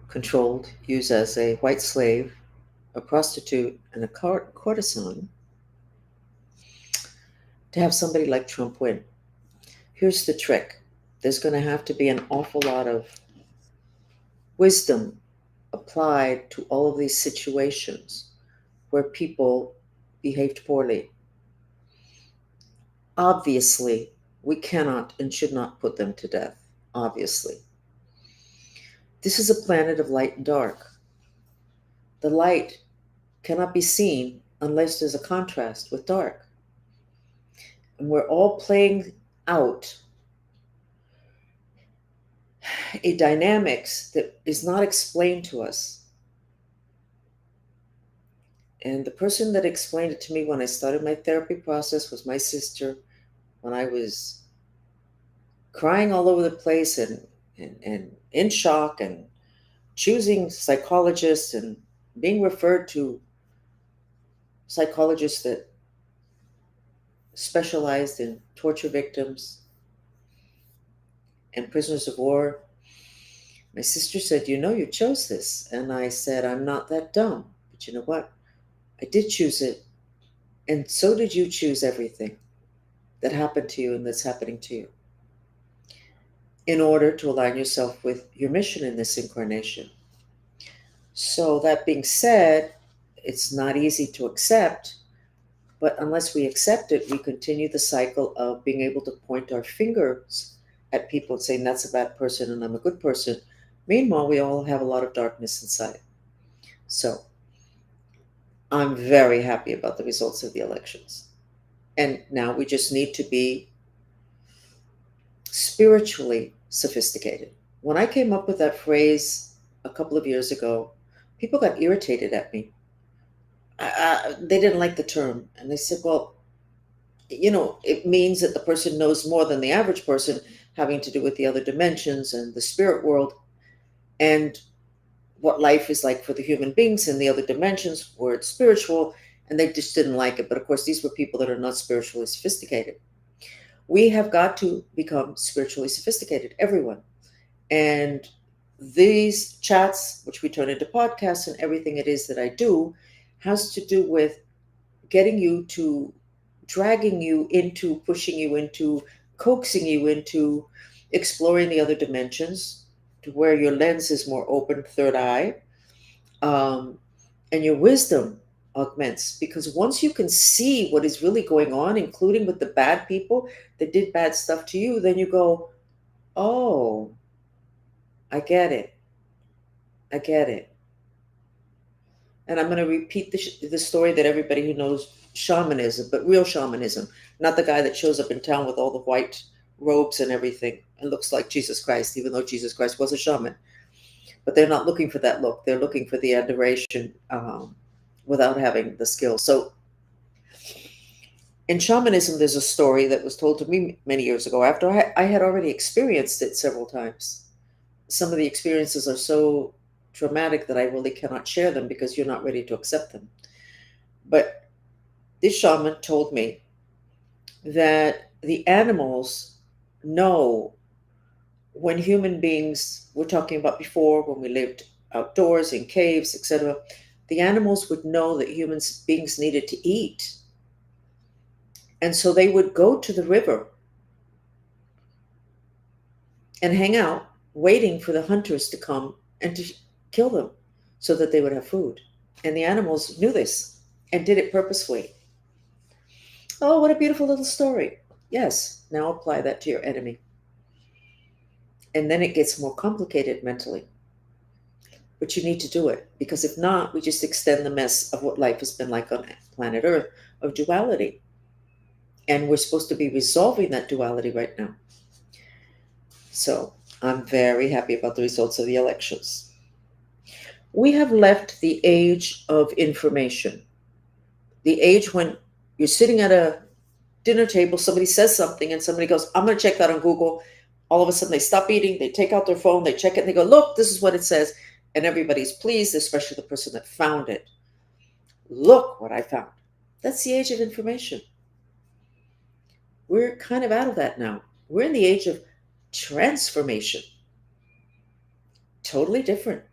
controlled, used as a white slave, a prostitute, and a courtesan, to have somebody like Trump win. Here's the trick: there's going to have to be an awful lot of wisdom applied to all of these situations where people behaved poorly. Obviously, we cannot and should not put them to death. Obviously. This is a planet of light and dark. The light cannot be seen unless there's a contrast with dark. And we're all playing out a dynamics that is not explained to us. And the person that explained it to me when I started my therapy process was my sister, when I was crying all over the place and in shock and choosing psychologists and being referred to psychologists that specialized in torture victims and prisoners of war. My sister said, "You know, you chose this." And I said, "I'm not that dumb. But you know what? I did choose it. And so did you choose everything that happened to you and that's happening to you in order to align yourself with your mission in this incarnation." So, that being said, it's not easy to accept, but unless we accept it, we continue the cycle of being able to point our fingers at people and saying, "That's a bad person and I'm a good person." Meanwhile, we all have a lot of darkness inside. So, I'm very happy about the results of the elections. And now we just need to be spiritually sophisticated. When I came up with that phrase a couple of years ago, people got irritated at me. They didn't like the term. And they said, "Well, it means that the person knows more than the average person, having to do with the other dimensions and the spirit world and what life is like for the human beings in the other dimensions where it's spiritual." And they just didn't like it. But of course, these were people that are not spiritually sophisticated. We have got to become spiritually sophisticated, everyone. And these chats, which we turn into podcasts, and everything it is that I do, has to do with getting you to, dragging you into, pushing you into, coaxing you into exploring the other dimensions to where your lens is more open, third eye, um, and your wisdom augments. Because once you can see what is really going on, including with the bad people that did bad stuff to you, then you go, "Oh, I get it. I get it." And I'm going to repeat the story that everybody who knows shamanism, but real shamanism, not the guy that shows up in town with all the white robes and everything and looks like Jesus Christ, even though Jesus Christ was a shaman. But they're not looking for that look. They're looking for the adoration without having the skill. So, In shamanism, there's a story that was told to me many years ago after I had already experienced it several times. Some of the experiences are so traumatic that I really cannot share them because you're not ready to accept them. But this shaman told me that the animals know when human beings, we're talking about before when we lived outdoors in caves, etc., the animals would know that human beings needed to eat. And so they would go to the river and hang out, waiting for the hunters to come and to kill them so that they would have food. And the animals knew this and did it purposefully. Oh, what a beautiful little story. Yes, now apply that to your enemy. And then it gets more complicated mentally. But you need to do it because if not, we just extend the mess of what life has been like on planet Earth of duality. And we're supposed to be resolving that duality right now. So I'm very happy about the results of the elections. We have left the age of information, the age when you're sitting at a dinner table, somebody says something, and somebody goes, I'm going to check that on Google. All of a sudden, they stop eating, they take out their phone, they check it, and they go, look, this is what it says. And everybody's pleased, especially the person that found it. Look what I found. That's the age of information. We're kind of out of that now. We're in the age of transformation. Totally different.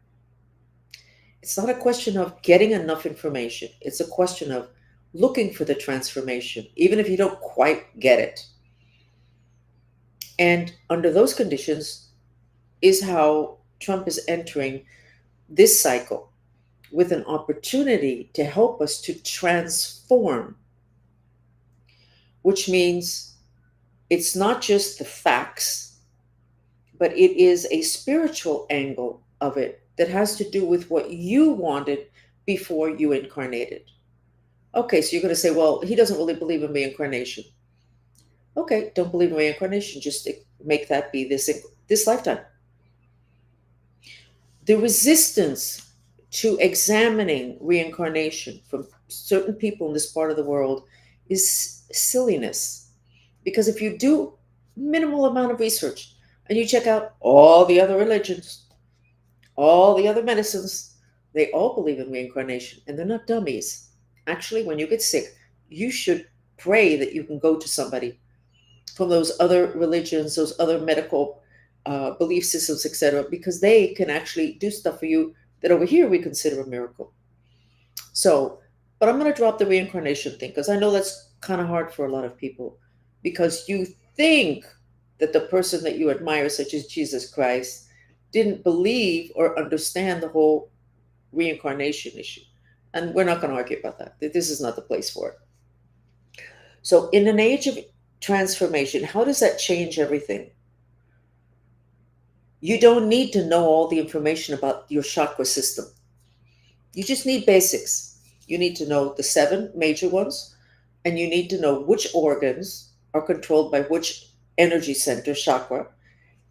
It's not a question of getting enough information. It's a question of looking for the transformation, even if you don't quite get it. And under those conditions is how Trump is entering this cycle with an opportunity to help us to transform, which means it's not just the facts, but it is a spiritual angle of it that has to do with what you wanted before you incarnated. Okay, so you're going to say, well, he doesn't really believe in reincarnation. Okay, don't believe in reincarnation. Just make that be this lifetime. The resistance to examining reincarnation from certain people in this part of the world is silliness. Because if you do minimal amount of research and you check out all the other religions, all the other medicines, they all believe in reincarnation and they're not dummies. Actually, when you get sick, you should pray that you can go to somebody from those other religions, those other medical belief systems, etc., because they can actually do stuff for you that over here we consider a miracle. So, but I'm going to drop the reincarnation thing because I know that's kind of hard for a lot of people because you think that the person that you admire, such as Jesus Christ, didn't believe or understand the whole reincarnation issue. And we're not going to argue about that. This is not the place for it. So, in an age of transformation, how does that change everything? You don't need to know all the information about your chakra system. You just need basics. You need to know the 7 major ones, and you need to know which organs are controlled by which energy center, chakra.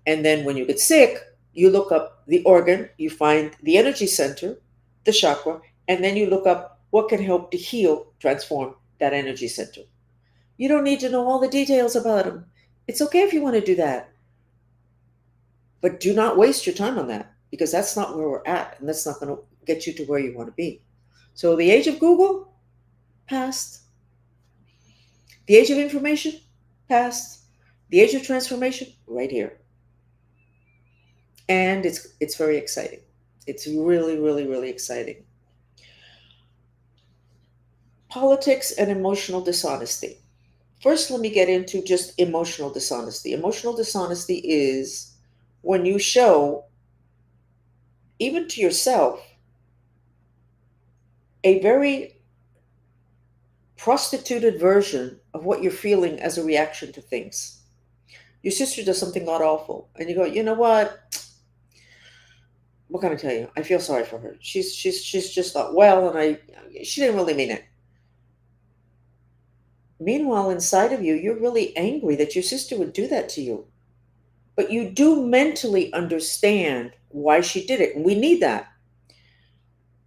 And then when you get sick, you look up the organ, you find the energy center, the chakra, and then you look up what can help to heal, transform that energy center. You don't need to know all the details about them. It's okay if you want to do that. But do not waste your time on that because that's not where we're at and that's not going to get you to where you want to be. So the age of Google, past. The age of information, past. The age of transformation, right here. And it's very exciting. It's really, really, really exciting. Politics and emotional dishonesty. First, let me get into just emotional dishonesty. Emotional dishonesty is when you show, even to yourself, a very prostituted version of what you're feeling as a reaction to things. Your sister does something god awful, and you go, you know what? What can I tell you? I feel sorry for her. She's just not well, and she didn't really mean it. Meanwhile, inside of you, you're really angry that your sister would do that to you. But you do mentally understand why she did it. And we need that.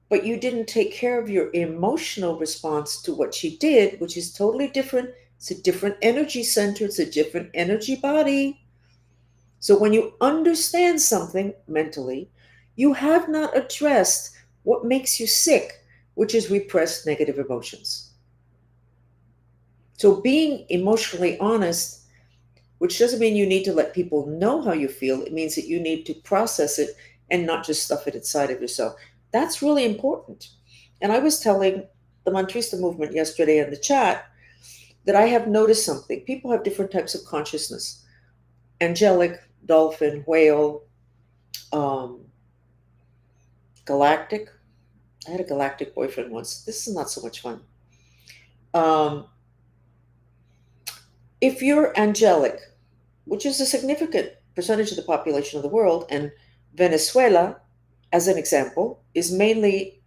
But you didn't take care of your emotional response to what she did, which is totally different It's a different energy center, it's a different energy body. So when you understand something mentally, you have not addressed what makes you sick, which is repressed negative emotions. So being emotionally honest, which doesn't mean you need to let people know how you feel, it means that you need to process it and not just stuff it inside of yourself. That's really important. And I was telling the Mantrista movement yesterday in the chat that I have noticed something. People have different types of consciousness: angelic, dolphin, whale, um, galactic. I had a galactic boyfriend once. This is not so much fun. Um, if you're angelic, which is a significant percentage of the population of the world, and Venezuela, as an example, is mainly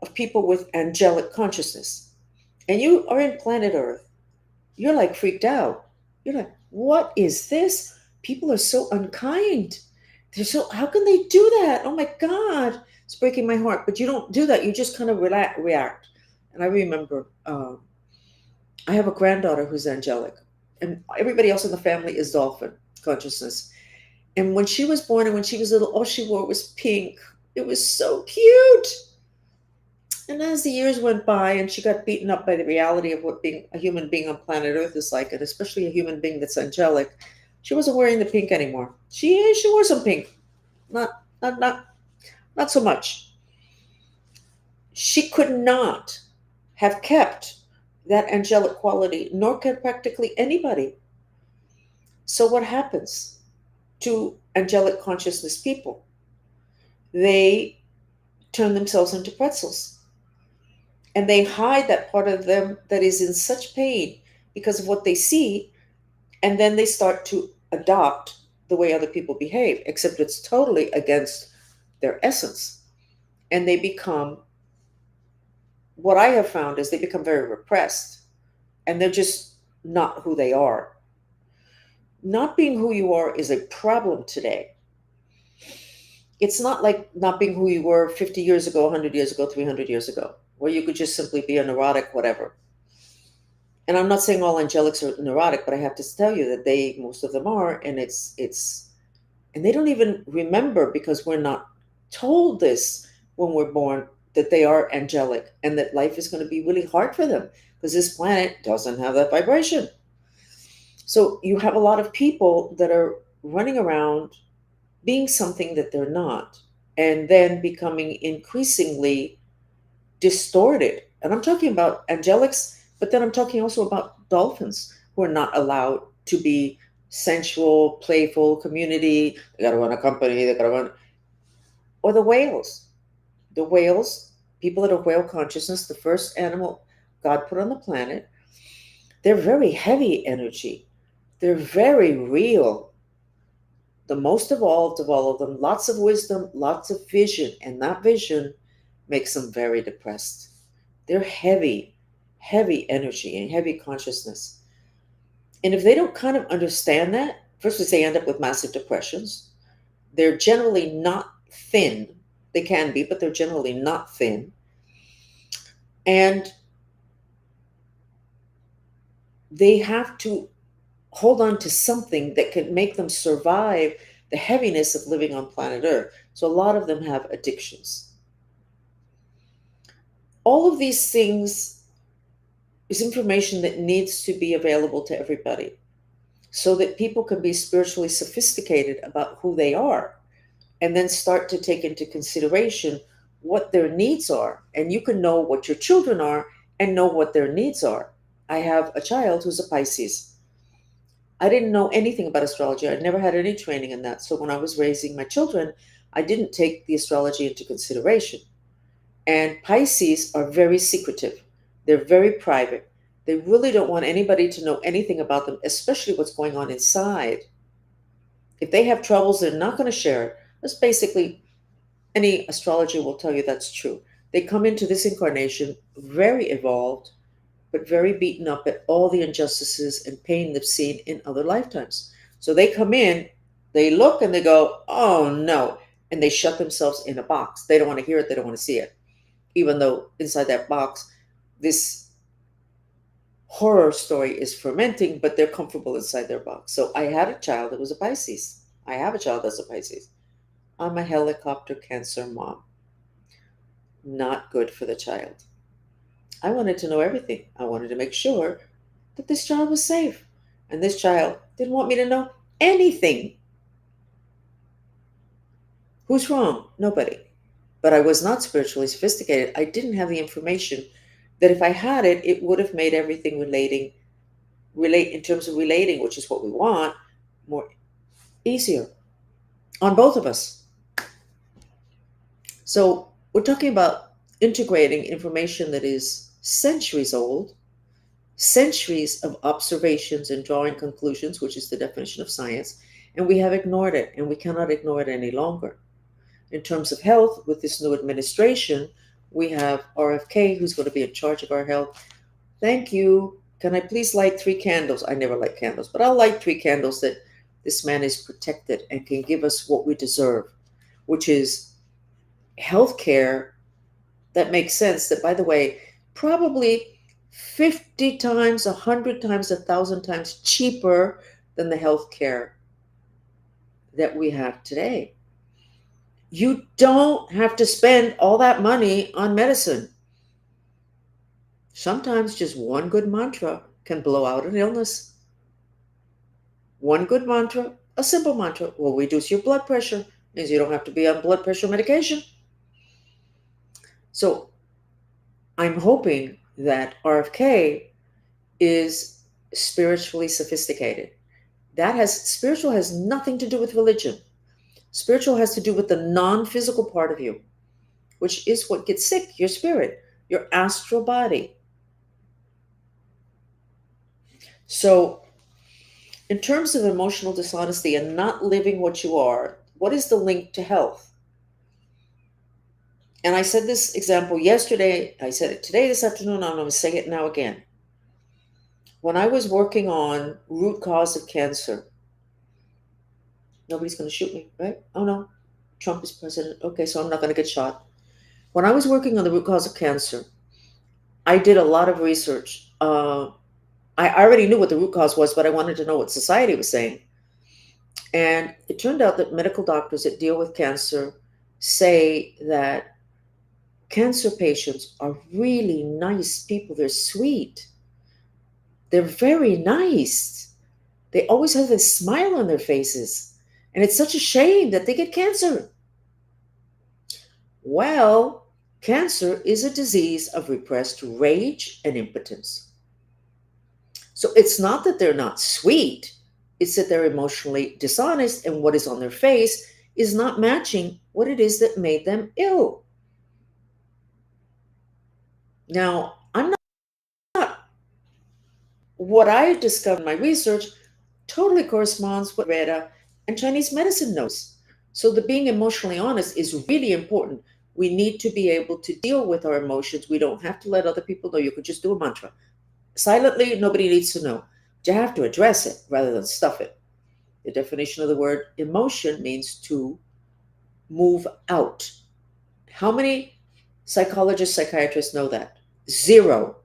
of people with angelic consciousness, and you are in planet Earth, you're like freaked out. You're like, what is this? People are so unkind. They're so, how can they do that? Oh my God, it's breaking my heart. But you don't do that. You just kind of react. And I remember I have a granddaughter who's angelic, and everybody else in the family is dolphin consciousness. And when she was born and when she was little, all she wore was pink. It was so cute. And as the years went by and she got beaten up by the reality of what being a human being on planet Earth is like, and especially a human being that's angelic, she wasn't wearing the pink anymore. She wore some pink. Not so much. She could not have kept that angelic quality, nor can practically anybody. So what happens to angelic consciousness people? They turn themselves into pretzels, and they hide that part of them that is in such pain because of what they see, and then they start to adopt the way other people behave, except it's totally against their essence. And they become, what I have found is they become very repressed, and they're just not who they are. Not being who you are is a problem today. It's not like not being who you were 50 years ago, 100 years ago, 300 years ago, where you could just simply be a neurotic, whatever. And I'm not saying all angelics are neurotic, but I have to tell you that most of them are, and and they don't even remember, because we're not told this when we're born, that they are angelic and that life is going to be really hard for them because this planet doesn't have that vibration. So you have a lot of people that are running around being something that they're not, and then becoming increasingly distorted. And I'm talking about angelics, but then I'm talking also about dolphins who are not allowed to be sensual, playful, community. They got to run a company, they got to run. Or the whales. The whales, people that are whale consciousness, the first animal God put on the planet, they're very heavy energy. They're very real. The most evolved of all of them, lots of wisdom, lots of vision, and that vision makes them very depressed. They're heavy, heavy energy and heavy consciousness. And if they don't kind of understand that, first they end up with massive depressions. They're generally not thin. They can be, but they're generally not thin. And they have to hold on to something that can make them survive the heaviness of living on planet Earth. So a lot of them have addictions. All of these things is information that needs to be available to everybody so that people can be spiritually sophisticated about who they are, and then start to take into consideration what their needs are. And you can know what your children are and know what their needs are. I have a child who's a Pisces. I didn't know anything about astrology. I'd never had any training in that. So when I was raising my children, I didn't take the astrology into consideration. And Pisces are very secretive. They're very private. They really don't want anybody to know anything about them, especially what's going on inside. If they have troubles, they're not going to share it. That's basically, any astrologer will tell you that's true. They come into this incarnation very evolved, but very beaten up at all the injustices and pain they've seen in other lifetimes. So they come in, they look and they go, oh no, and they shut themselves in a box. They don't want to hear it, they don't want to see it. Even though inside that box, this horror story is fermenting, but they're comfortable inside their box. So I had a child that was a Pisces. I have a child that's a Pisces. I'm a helicopter Cancer mom. Not good for the child. I wanted to know everything. I wanted to make sure that this child was safe. And this child didn't want me to know anything. Who's wrong? Nobody. But I was not spiritually sophisticated. I didn't have the information that if I had it, it would have made everything relate in terms of relating, which is what we want, more easier on both of us. So we're talking about integrating information that is centuries old, centuries of observations and drawing conclusions, which is the definition of science, and we have ignored it, and we cannot ignore it any longer. In terms of health, with this new administration, we have RFK, who's going to be in charge of our health. Thank you. Can I please light 3 candles? I never light candles, but I'll light 3 candles that this man is protected and can give us what we deserve, which is health care that makes sense. That, by the way, probably 50 times, 100 times, 1,000 times cheaper than the health care that we have today. You don't have to spend all that money on medicine. Sometimes just one good mantra can blow out an illness. One good mantra, a simple mantra, will reduce your blood pressure. Means you don't have to be on blood pressure medication. So I'm hoping that RFK is spiritually sophisticated. Spiritual has nothing to do with religion. Spiritual has to do with the non-physical part of you, which is what gets sick, your spirit, your astral body. So in terms of emotional dishonesty and not living what you are, what is the link to health? And I said this example yesterday, I said it today, this afternoon, I'm going to say it now again. When I was working on root cause of cancer, nobody's going to shoot me, right? Oh no, Trump is president. Okay, so I'm not going to get shot. When I was working on the root cause of cancer, I did a lot of research. I already knew what the root cause was, but I wanted to know what society was saying. And it turned out that medical doctors that deal with cancer say that cancer patients are really nice people. They're sweet. They're very nice. They always have this smile on their faces. And it's such a shame that they get cancer. Well, cancer is a disease of repressed rage and impotence. So it's not that they're not sweet, it's that they're emotionally dishonest, and what is on their face is not matching what it is that made them ill. Now, I'm not what I discovered in my research totally corresponds with Veda and Chinese medicine knows. So the being emotionally honest is really important. We need to be able to deal with our emotions. We don't have to let other people know. You could just do a mantra. Silently, nobody needs to know. But you have to address it rather than stuff it. The definition of the word emotion means to move out. How many psychologists, psychiatrists know that? 0.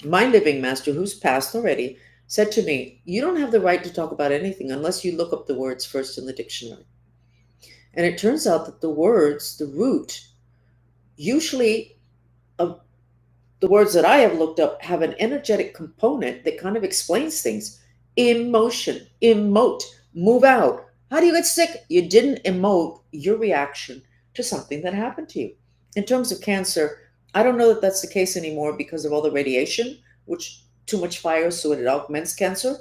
My living master, who's passed already, said to me, you don't have the right to talk about anything unless you look up the words first in the dictionary. And it turns out that the words, the root, usually the words that I have looked up have an energetic component that kind of explains things. Emotion, emote, move out. How do you get sick? You didn't emote your reaction to something that happened to you. In terms of cancer, I don't know that that's the case anymore because of all the radiation, which too much fire, so it augments cancer.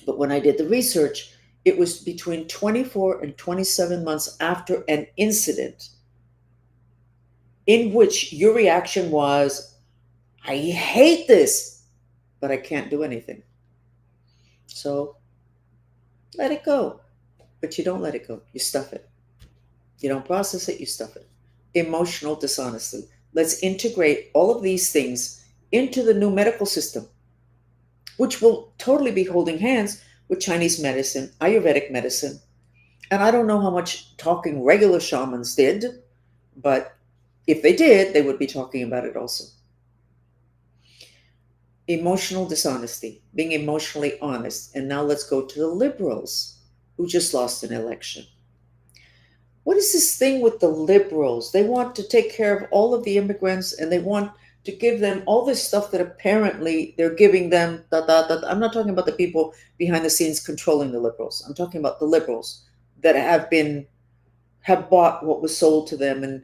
But when I did the research, it was between 24 and 27 months after an incident in which your reaction was, I hate this, but I can't do anything. So let it go. But you don't let it go. You stuff it. You don't process it, you stuff it. Emotional dishonesty. Let's integrate all of these things into the new medical system, which will totally be holding hands with Chinese medicine, Ayurvedic medicine. And I don't know how much talking regular shamans did, but if they did, they would be talking about it also. Emotional dishonesty, being emotionally honest. And now let's go to the liberals who just lost an election. What is this thing with the liberals? They want to take care of all of the immigrants and they want to give them all this stuff that apparently they're giving them. Da, da, da. I'm not talking about the people behind the scenes controlling the liberals. I'm talking about the liberals that have bought what was sold to them and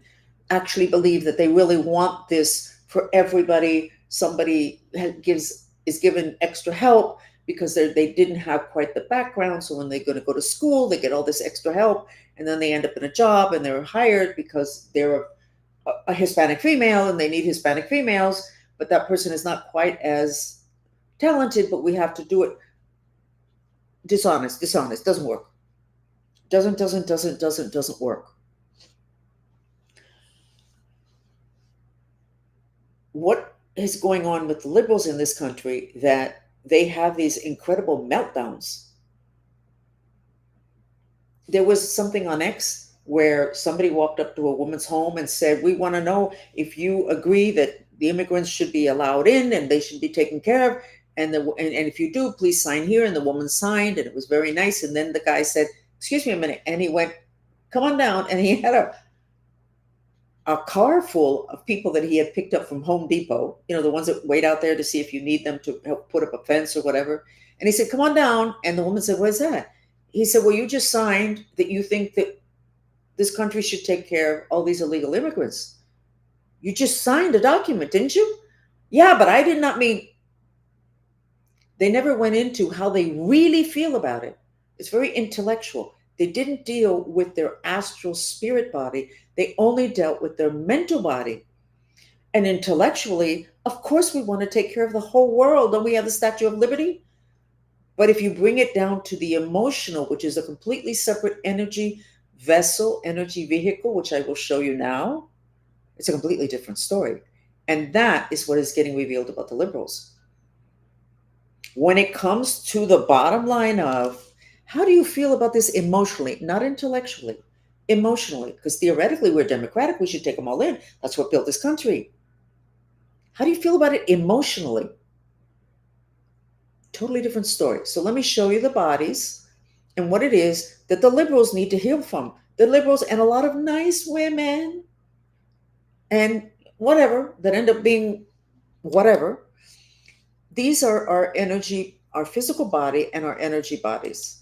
actually believe that they really want this for everybody. Somebody gives is given extra help because they didn't have quite the background. So when they're going to go to school, they get all this extra help, and then they end up in a job and they're hired because they're a Hispanic female and they need Hispanic females, but that person is not quite as talented. But we have to do it dishonest doesn't work. Doesn't work. What is going on with the liberals in this country that they have these incredible meltdowns? There was something on X where somebody walked up to a woman's home and said, "We want to know if you agree that the immigrants should be allowed in and they should be taken care of. And if you do, please sign here." And the woman signed, and it was very nice. And then the guy said, "Excuse me a minute." And he went, "Come on down." And he had a car full of people that he had picked up from Home Depot, the ones that wait out there to see if you need them to help put up a fence or whatever. And he said, "Come on down." And the woman said, "What is that?" He said, "Well, you just signed that you think that this country should take care of all these illegal immigrants. You just signed a document, didn't you?" "Yeah, but I did not mean." They never went into how they really feel about it. It's very intellectual. They didn't deal with their astral spirit body. They only dealt with their mental body. And intellectually, of course, we want to take care of the whole world. Don't we have the Statue of Liberty? But if you bring it down to the emotional, which is a completely separate energy vessel, energy vehicle, which I will show you now, it's a completely different story. And that is what is getting revealed about the liberals. When it comes to the bottom line of how do you feel about this emotionally, not intellectually, emotionally, because theoretically we're democratic, we should take them all in. That's what built this country. How do you feel about it emotionally? Totally different story. So let me show you the bodies and what it is that the liberals need to heal from. The liberals and a lot of nice women and whatever that end up being whatever. These are our energy, our physical body and our energy bodies.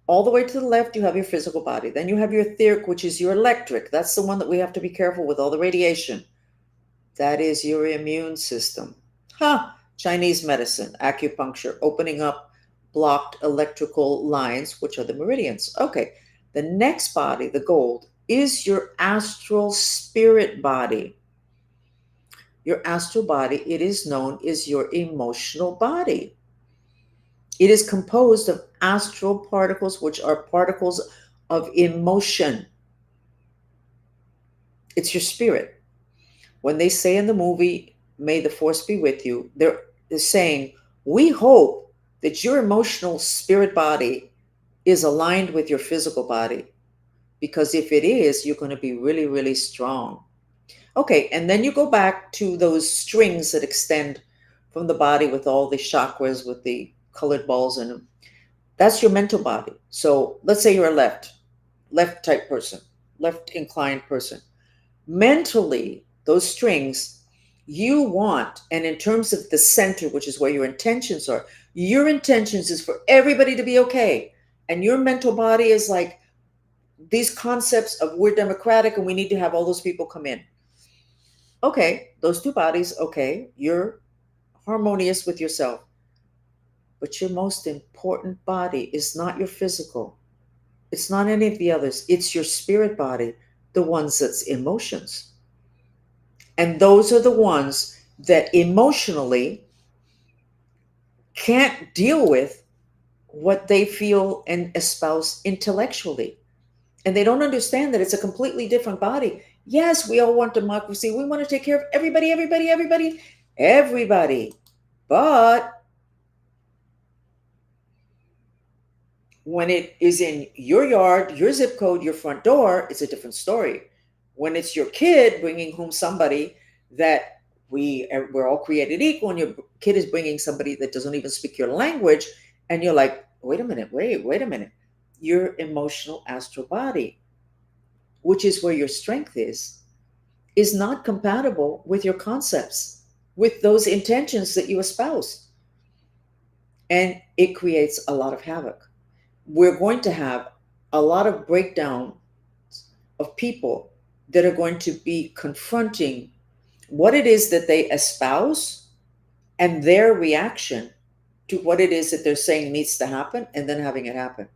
All the way to the left, you have your physical body. Then you have your etheric, which is your electric. That's the one that we have to be careful with all the radiation. That is your immune system. Chinese medicine, acupuncture, opening up blocked electrical lines, which are the meridians. Okay, the next body, the gold, is your astral spirit body. Your astral body, it is known, is your emotional body. It is composed of astral particles, which are particles of emotion. It's your spirit. When they say in the movie, "May the force be with you," they're saying, we hope that your emotional spirit body is aligned with your physical body. Because if it is, you're going to be really, really strong. Okay, and then you go back to those strings that extend from the body with all the chakras with the colored balls in them. That's your mental body. So let's say you're a left type person, left inclined person. Mentally, those strings you want, and in terms of the center, which is where your intentions are, your intentions is for everybody to be okay. And your mental body is like these concepts of we're democratic and we need to have all those people come in. Okay, those two bodies, okay, you're harmonious with yourself. But your most important body is not your physical. It's not any of the others. It's your spirit body, the ones that's emotions. And those are the ones that emotionally can't deal with what they feel and espouse intellectually. And they don't understand that it's a completely different body. Yes, we all want democracy. We want to take care of everybody, everybody, everybody, everybody. But when it is in your yard, your zip code, your front door, it's a different story. When it's your kid bringing home somebody that we're all created equal, and your kid is bringing somebody that doesn't even speak your language, and you're like, wait a minute, wait a minute. Your emotional astral body, which is where your strength is not compatible with your concepts, with those intentions that you espouse. And it creates a lot of havoc. We're going to have a lot of breakdown of people that are going to be confronting what it is that they espouse and their reaction to what it is that they're saying needs to happen, and then having it happen.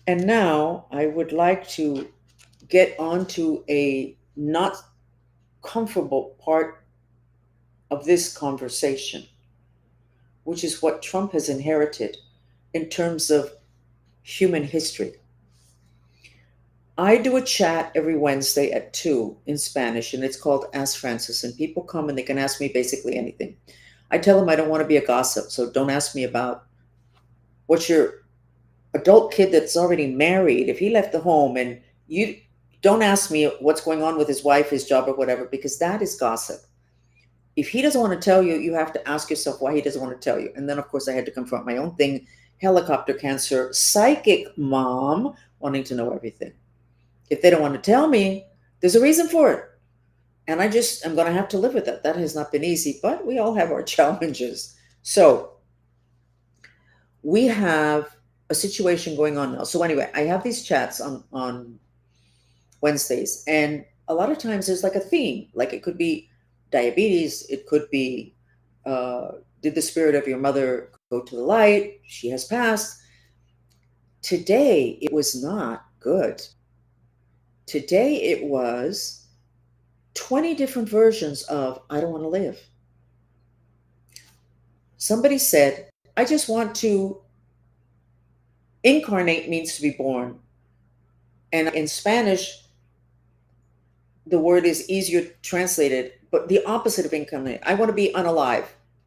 And now I would like to get onto a not comfortable part of this conversation, which is what Trump has inherited in terms of human history. I do a chat every Wednesday at 2 in Spanish, and it's called Ask Francis. And people come and they can ask me basically anything. I tell them I don't want to be a gossip, so don't ask me about what's your adult kid that's already married, if he left the home, and you don't ask me what's going on with his wife, his job, or whatever, because that is gossip. If he doesn't want to tell you, you have to ask yourself why he doesn't want to tell you. And then, of course, I had to confront my own thing, helicopter cancer, psychic mom, wanting to know everything. If they don't want to tell me, there's a reason for it. And I just am going to have to live with that. That has not been easy, but we all have our challenges. So we have a situation going on now. So anyway, I have these chats on Wednesdays, and a lot of times there's like a theme. Like it could be diabetes, it could be did the spirit of your mother go to the light? She has passed. Today it was not good. Today it was 20 different versions of I don't want to live. Somebody said, I just want to incarnate means to be born. And in Spanish, the word is easier translated, but the opposite of incarnate. I want to be unalive.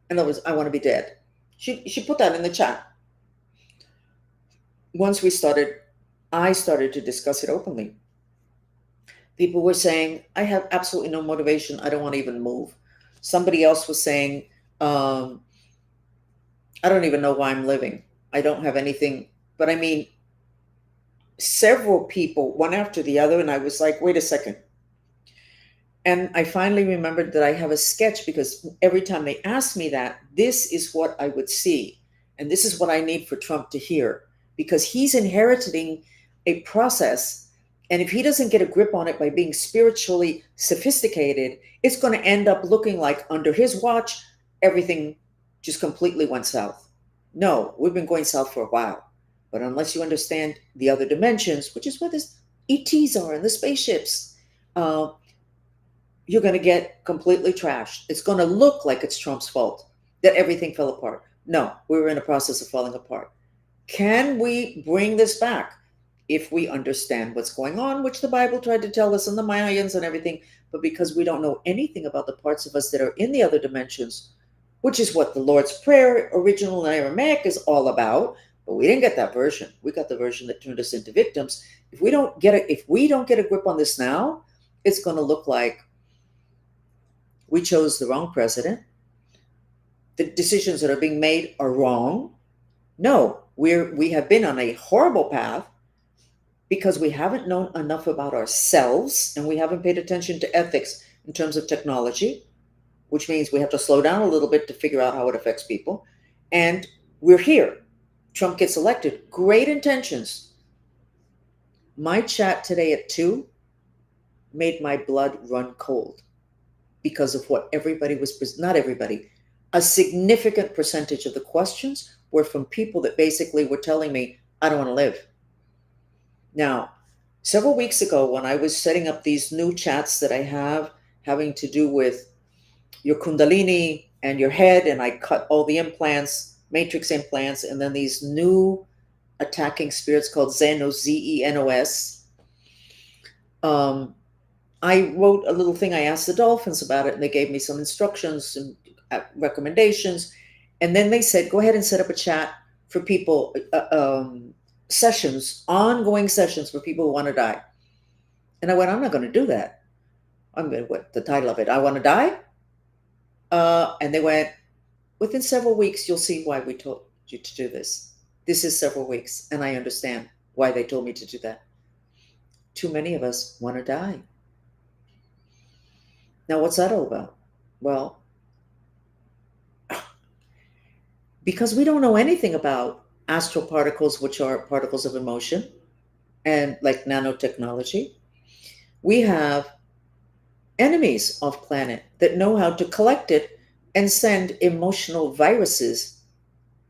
In other words, I want to be dead. She put that in the chat. Once I started to discuss it openly. People were saying, I have absolutely no motivation. I don't want to even move. Somebody else was saying, I don't even know why I'm living. I don't have anything. But I mean, several people, one after the other, and I was like, wait a second. And I finally remembered that I have a sketch, because every time they asked me that, this is what I would see. And this is what I need for Trump to hear, because he's inheriting a process. And if he doesn't get a grip on it by being spiritually sophisticated, it's going to end up looking like under his watch, everything just completely went south. No, we've been going south for a while. But unless you understand the other dimensions, which is where the ETs are and the spaceships, you're going to get completely trashed. It's going to look like it's Trump's fault that everything fell apart. No, we were in a process of falling apart. Can we bring this back? If we understand what's going on, which the Bible tried to tell us, and the Mayans and everything, but because we don't know anything about the parts of us that are in the other dimensions, which is what the Lord's Prayer, original in Aramaic, is all about. But we didn't get that version. We got the version that turned us into victims. If we don't get a grip on this now, it's going to look like we chose the wrong president. The decisions that are being made are wrong. No, we have been on a horrible path, because we haven't known enough about ourselves, and we haven't paid attention to ethics in terms of technology, which means we have to slow down a little bit to figure out how it affects people. And we're here. Trump gets elected. Great intentions. My chat today at 2 made my blood run cold, because of what everybody was, not everybody, a significant percentage of the questions were from people that basically were telling me, I don't want to live. Now, several weeks ago, when I was setting up these new chats that I have having to do with your Kundalini and your head, and I cut all the implants, matrix implants, and then these new attacking spirits called Xenos, Zenos. I wrote a little thing. I asked the dolphins about it, and they gave me some instructions and recommendations. And then they said, go ahead and set up a chat for people sessions, ongoing sessions for people who want to die. And I went, I'm not going to do that. I'm going to, what the title of it? I want to die. And they went, within several weeks, you'll see why we told you to do this. This is several weeks, and I understand why they told me to do that. Too many of us want to die. Now, what's that all about? Well, because we don't know anything about astral particles, which are particles of emotion, and like nanotechnology, we have enemies off planet that know how to collect it and send emotional viruses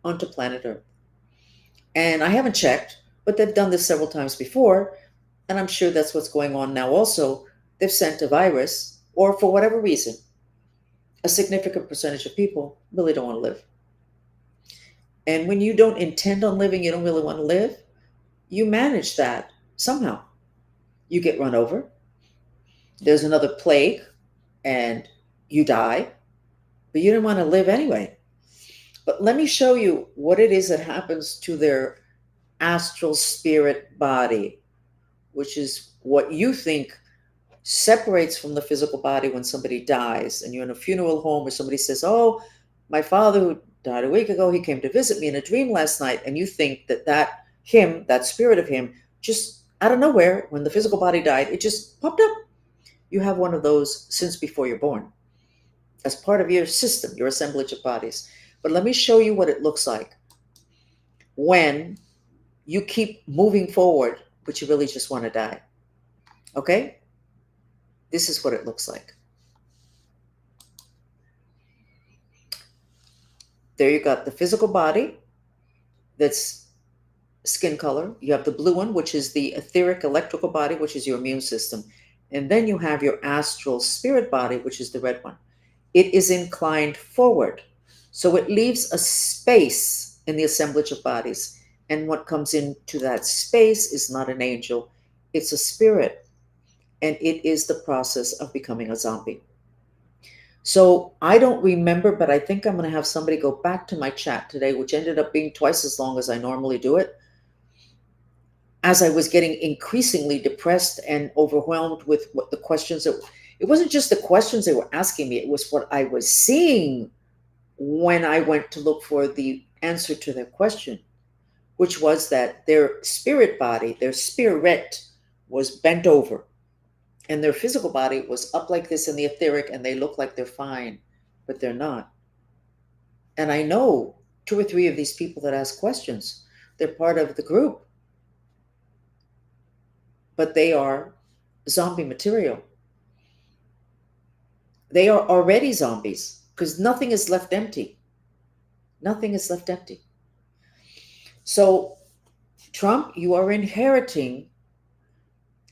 onto planet Earth. And I haven't checked, but they've done this several times before, and I'm sure that's what's going on now also. They've sent a virus, or for whatever reason, a significant percentage of people really don't want to live. And when you don't intend on living, you don't really want to live, you manage that somehow. You get run over, there's another plague, and you die, but you didn't want to live anyway. But let me show you what it is that happens to their astral spirit body, which is what you think separates from the physical body when somebody dies and you're in a funeral home or somebody says, oh, my father who died a week ago, he came to visit me in a dream last night. And you think that him, that spirit of him, just out of nowhere, when the physical body died, it just popped up. You have one of those since before you're born as part of your system, your assemblage of bodies. But let me show you what it looks like when you keep moving forward, but you really just want to die. Okay? This is what it looks like. There you got the physical body that's skin color. You have the blue one, which is the etheric electrical body, which is your immune system. And then you have your astral spirit body, which is the red one. It is inclined forward. So it leaves a space in the assemblage of bodies. And what comes into that space is not an angel, it's a spirit. And it is the process of becoming a zombie. So I don't remember, but I think I'm going to have somebody go back to my chat today, which ended up being twice as long as I normally do it. As I was getting increasingly depressed and overwhelmed with what the questions that it wasn't just the questions they were asking me, it was what I was seeing when I went to look for the answer to their question, which was that their spirit body, their spirit, was bent over and their physical body was up like this in the etheric, and they look like they're fine, but they're not. And I know two or three of these people that ask questions. They're part of the group, but they are zombie material. They are already zombies because nothing is left empty. Nothing is left empty. So, Trump, you are inheriting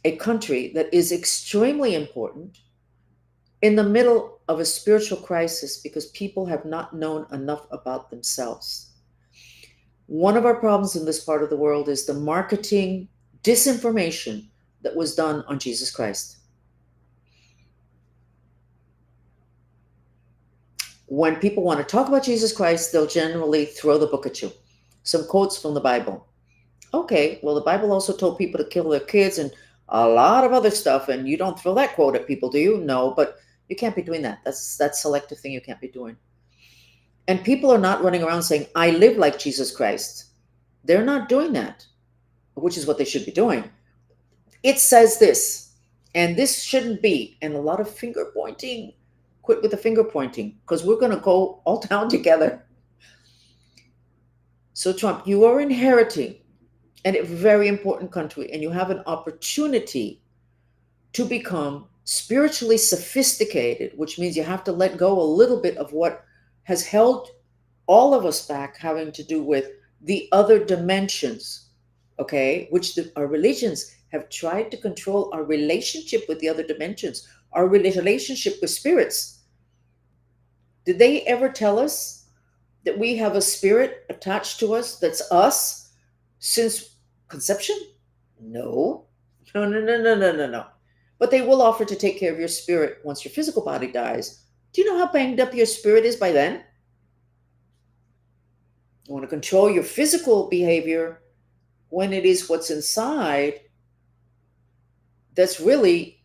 a country that is extremely important in the middle of a spiritual crisis because people have not known enough about themselves. One of our problems in this part of the world is the marketing disinformation that was done on Jesus Christ. When people want to talk about Jesus Christ, they'll generally throw the book at you. Some quotes from the Bible. Okay, well, the Bible also told people to kill their kids and a lot of other stuff, and you don't throw that quote at people, do you? No, but you can't be doing that. That's selective thing you can't be doing. And people are not running around saying, I live like Jesus Christ. They're not doing that, which is what they should be doing. It says this, and this shouldn't be, and a lot of finger pointing. Quit with the finger pointing, because we're going to go all down together. So, Trump, you are inheriting a very important country, and you have an opportunity to become spiritually sophisticated, which means you have to let go a little bit of what has held all of us back, having to do with the other dimensions, okay, which our religions have tried to control our relationship with the other dimensions, our relationship with spirits. Did they ever tell us that we have a spirit attached to us that's us since conception? No. No, no, no, no, no, no, no. But they will offer to take care of your spirit once your physical body dies. Do you know how banged up your spirit is by then? You want to control your physical behavior, when it is what's inside that's really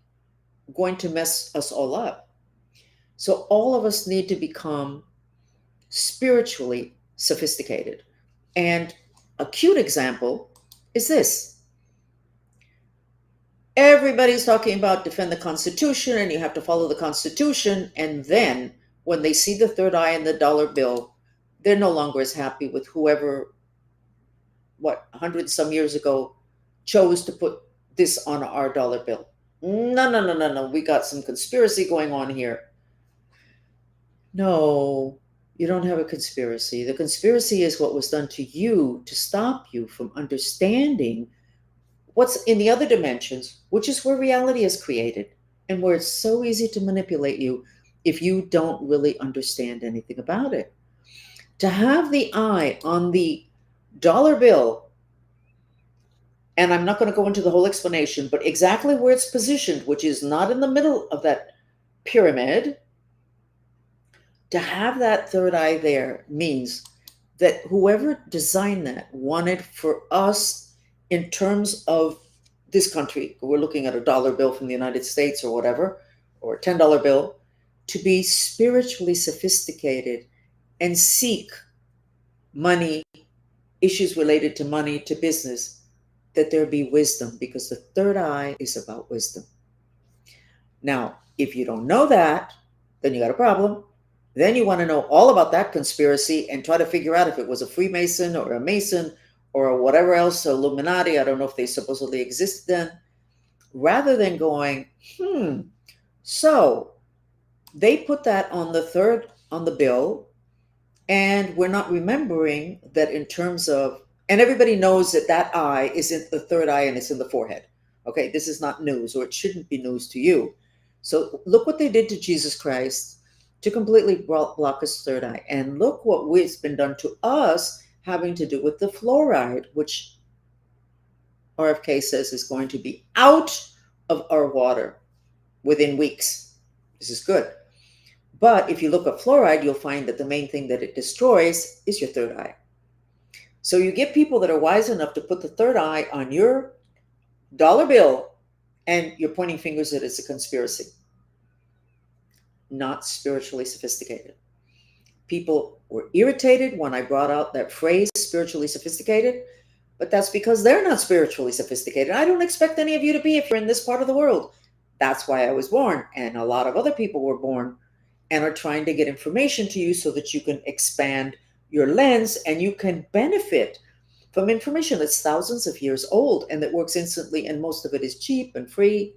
going to mess us all up. So all of us need to become spiritually sophisticated. And a cute example is this. Everybody's talking about defend the Constitution and you have to follow the Constitution. And then when they see the third eye in the dollar bill, they're no longer as happy with whoever, 100 some years ago, chose to put this on our dollar bill. No, no, no, no, no. We got some conspiracy going on here. No, you don't have a conspiracy. The conspiracy is what was done to you to stop you from understanding what's in the other dimensions, which is where reality is created and where it's so easy to manipulate you if you don't really understand anything about it. To have the eye on the dollar bill, and I'm not going to go into the whole explanation, but exactly where it's positioned, which is not in the middle of that pyramid, to have that third eye there means that whoever designed that wanted for us, in terms of this country, we're looking at a dollar bill from the United States or whatever, or a $10 bill, to be spiritually sophisticated and seek money, issues related to money, to business, that there be wisdom, because the third eye is about wisdom. Now, if you don't know that, then you got a problem. Then you want to know all about that conspiracy and try to figure out if it was a Freemason or a Mason or whatever else, Illuminati. I don't know if they supposedly existed then. Rather than going, so they put that on the bill, and we're not remembering that in terms of, and everybody knows that that eye is in the third eye and it's in the forehead. Okay, this is not news, or it shouldn't be news to you. So look what they did to Jesus Christ to completely block his third eye. And look what has been done to us having to do with the fluoride, which RFK says is going to be out of our water within weeks. This is good. But if you look at fluoride, you'll find that the main thing that it destroys is your third eye. So you get people that are wise enough to put the third eye on your dollar bill, and you're pointing fingers that it's a conspiracy. Not spiritually sophisticated. People were irritated when I brought out that phrase, spiritually sophisticated, but that's because they're not spiritually sophisticated. I don't expect any of you to be if you're in this part of the world. That's why I was born, and a lot of other people were born and are trying to get information to you so that you can expand your lens and you can benefit from information that's thousands of years old and that works instantly, and most of it is cheap and free.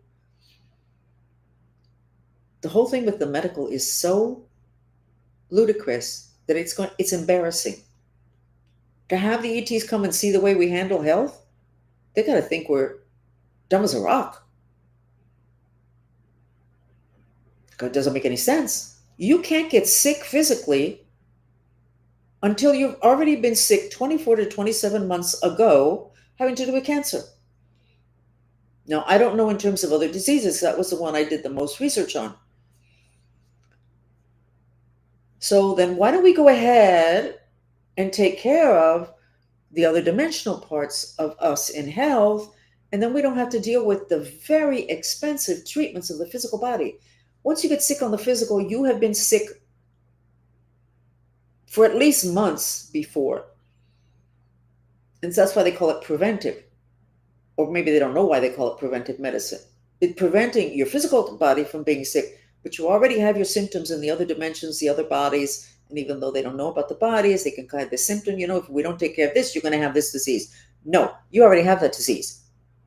The whole thing with the medical is so ludicrous that it's embarrassing. To have the ETs come and see the way we handle health, they got to think we're dumb as a rock. It doesn't make any sense. You can't get sick physically until you've already been sick 24 to 27 months ago, having to do with cancer. Now, I don't know in terms of other diseases. That was the one I did the most research on. So then why don't we go ahead and take care of the other dimensional parts of us in health, and then we don't have to deal with the very expensive treatments of the physical body. Once you get sick on the physical, you have been sick for at least months before. And so that's why they call it preventive. Or maybe they don't know why they call it preventive medicine. It's preventing your physical body from being sick, but you already have your symptoms in the other dimensions, the other bodies. And even though they don't know about the bodies, they can guide the symptom. If we don't take care of this, you're going to have this disease. No, you already have that disease.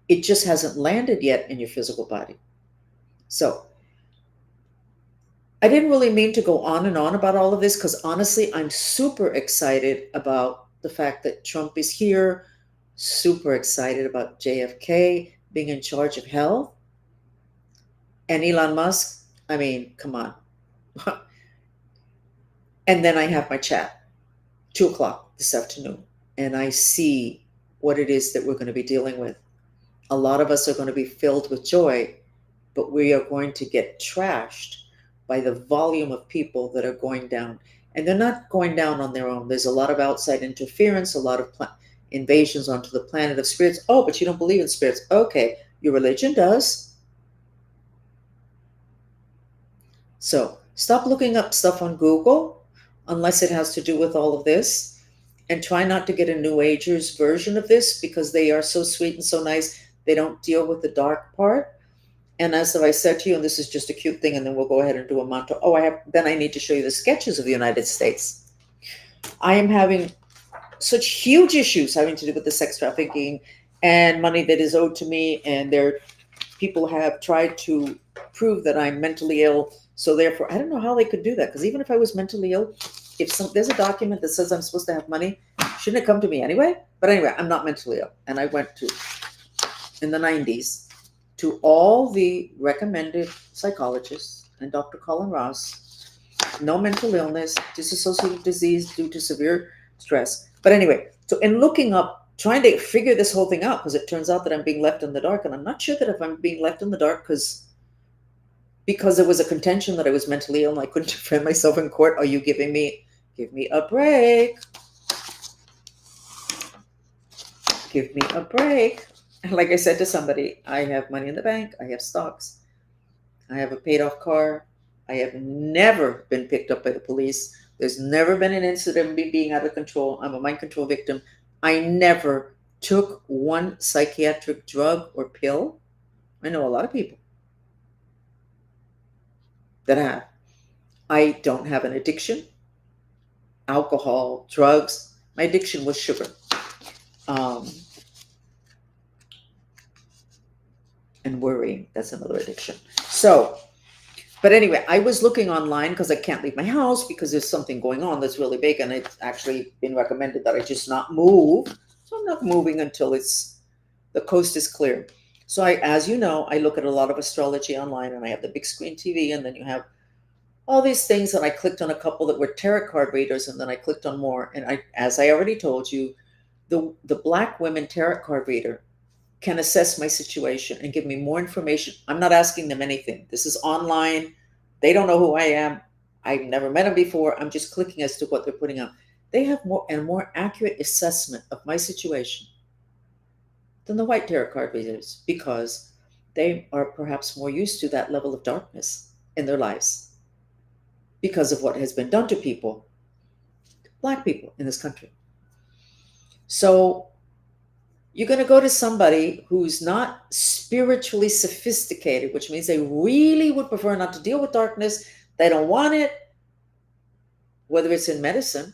It just hasn't landed yet in your physical body. So I didn't really mean to go on and on about all of this, because honestly, I'm super excited about the fact that Trump is here, super excited about JFK being in charge of health, and Elon Musk. I mean, come on. And then I have my chat, 2:00 this afternoon, and I see what it is that we're going to be dealing with. A lot of us are going to be filled with joy, but we are going to get trashed by the volume of people that are going down. And they're not going down on their own. There's a lot of outside interference, a lot of invasions onto the planet of spirits. Oh, but you don't believe in spirits. Okay, your religion does. So stop looking up stuff on Google unless it has to do with all of this. And try not to get a New Agers version of this because they are so sweet and so nice. They don't deal with the dark part. And as I said to you, and this is just a cute thing, and then we'll go ahead and do a mantra. Oh, then I need to show you the sketches of the United States. I am having such huge issues having to do with the sex trafficking and money that is owed to me, and people have tried to prove that I'm mentally ill. So therefore, I don't know how they could do that, because even if I was mentally ill, if there's a document that says I'm supposed to have money, shouldn't it come to me anyway? But anyway, I'm not mentally ill. And I went to, in the 90s, to all the recommended psychologists and Dr. Colin Ross. No mental illness, dissociative disease due to severe stress. But anyway, so in looking up, trying to figure this whole thing out, because it turns out that I'm being left in the dark, and I'm not sure that if I'm being left in the dark because there was a contention that I was mentally ill and I couldn't defend myself in court. Are you give me a break? Give me a break. Like I said to somebody, I have money in the bank, I have stocks, I have a paid off car, I have never been picked up by the police. There's never been an incident of me being out of control. I'm a mind control victim. I never took one psychiatric drug or pill. I know a lot of people that have. I don't have an addiction, alcohol, drugs. My addiction was sugar. And worrying, that's another addiction. So, but anyway, I was looking online because I can't leave my house because there's something going on that's really big, and it's actually been recommended that I just not move. So I'm not moving until the coast is clear. So as you know, I look at a lot of astrology online, and I have the big screen TV, and then you have all these things, and I clicked on a couple that were tarot card readers, and then I clicked on more. And as I already told you, the Black women tarot card reader can assess my situation and give me more information. I'm not asking them anything. This is online. They don't know who I am. I've never met them before. I'm just clicking as to what they're putting out. They have more accurate assessment of my situation than the white tarot card readers, because they are perhaps more used to that level of darkness in their lives because of what has been done to people, Black people in this country. So you're going to go to somebody who's not spiritually sophisticated, which means they really would prefer not to deal with darkness. They don't want it, whether it's in medicine.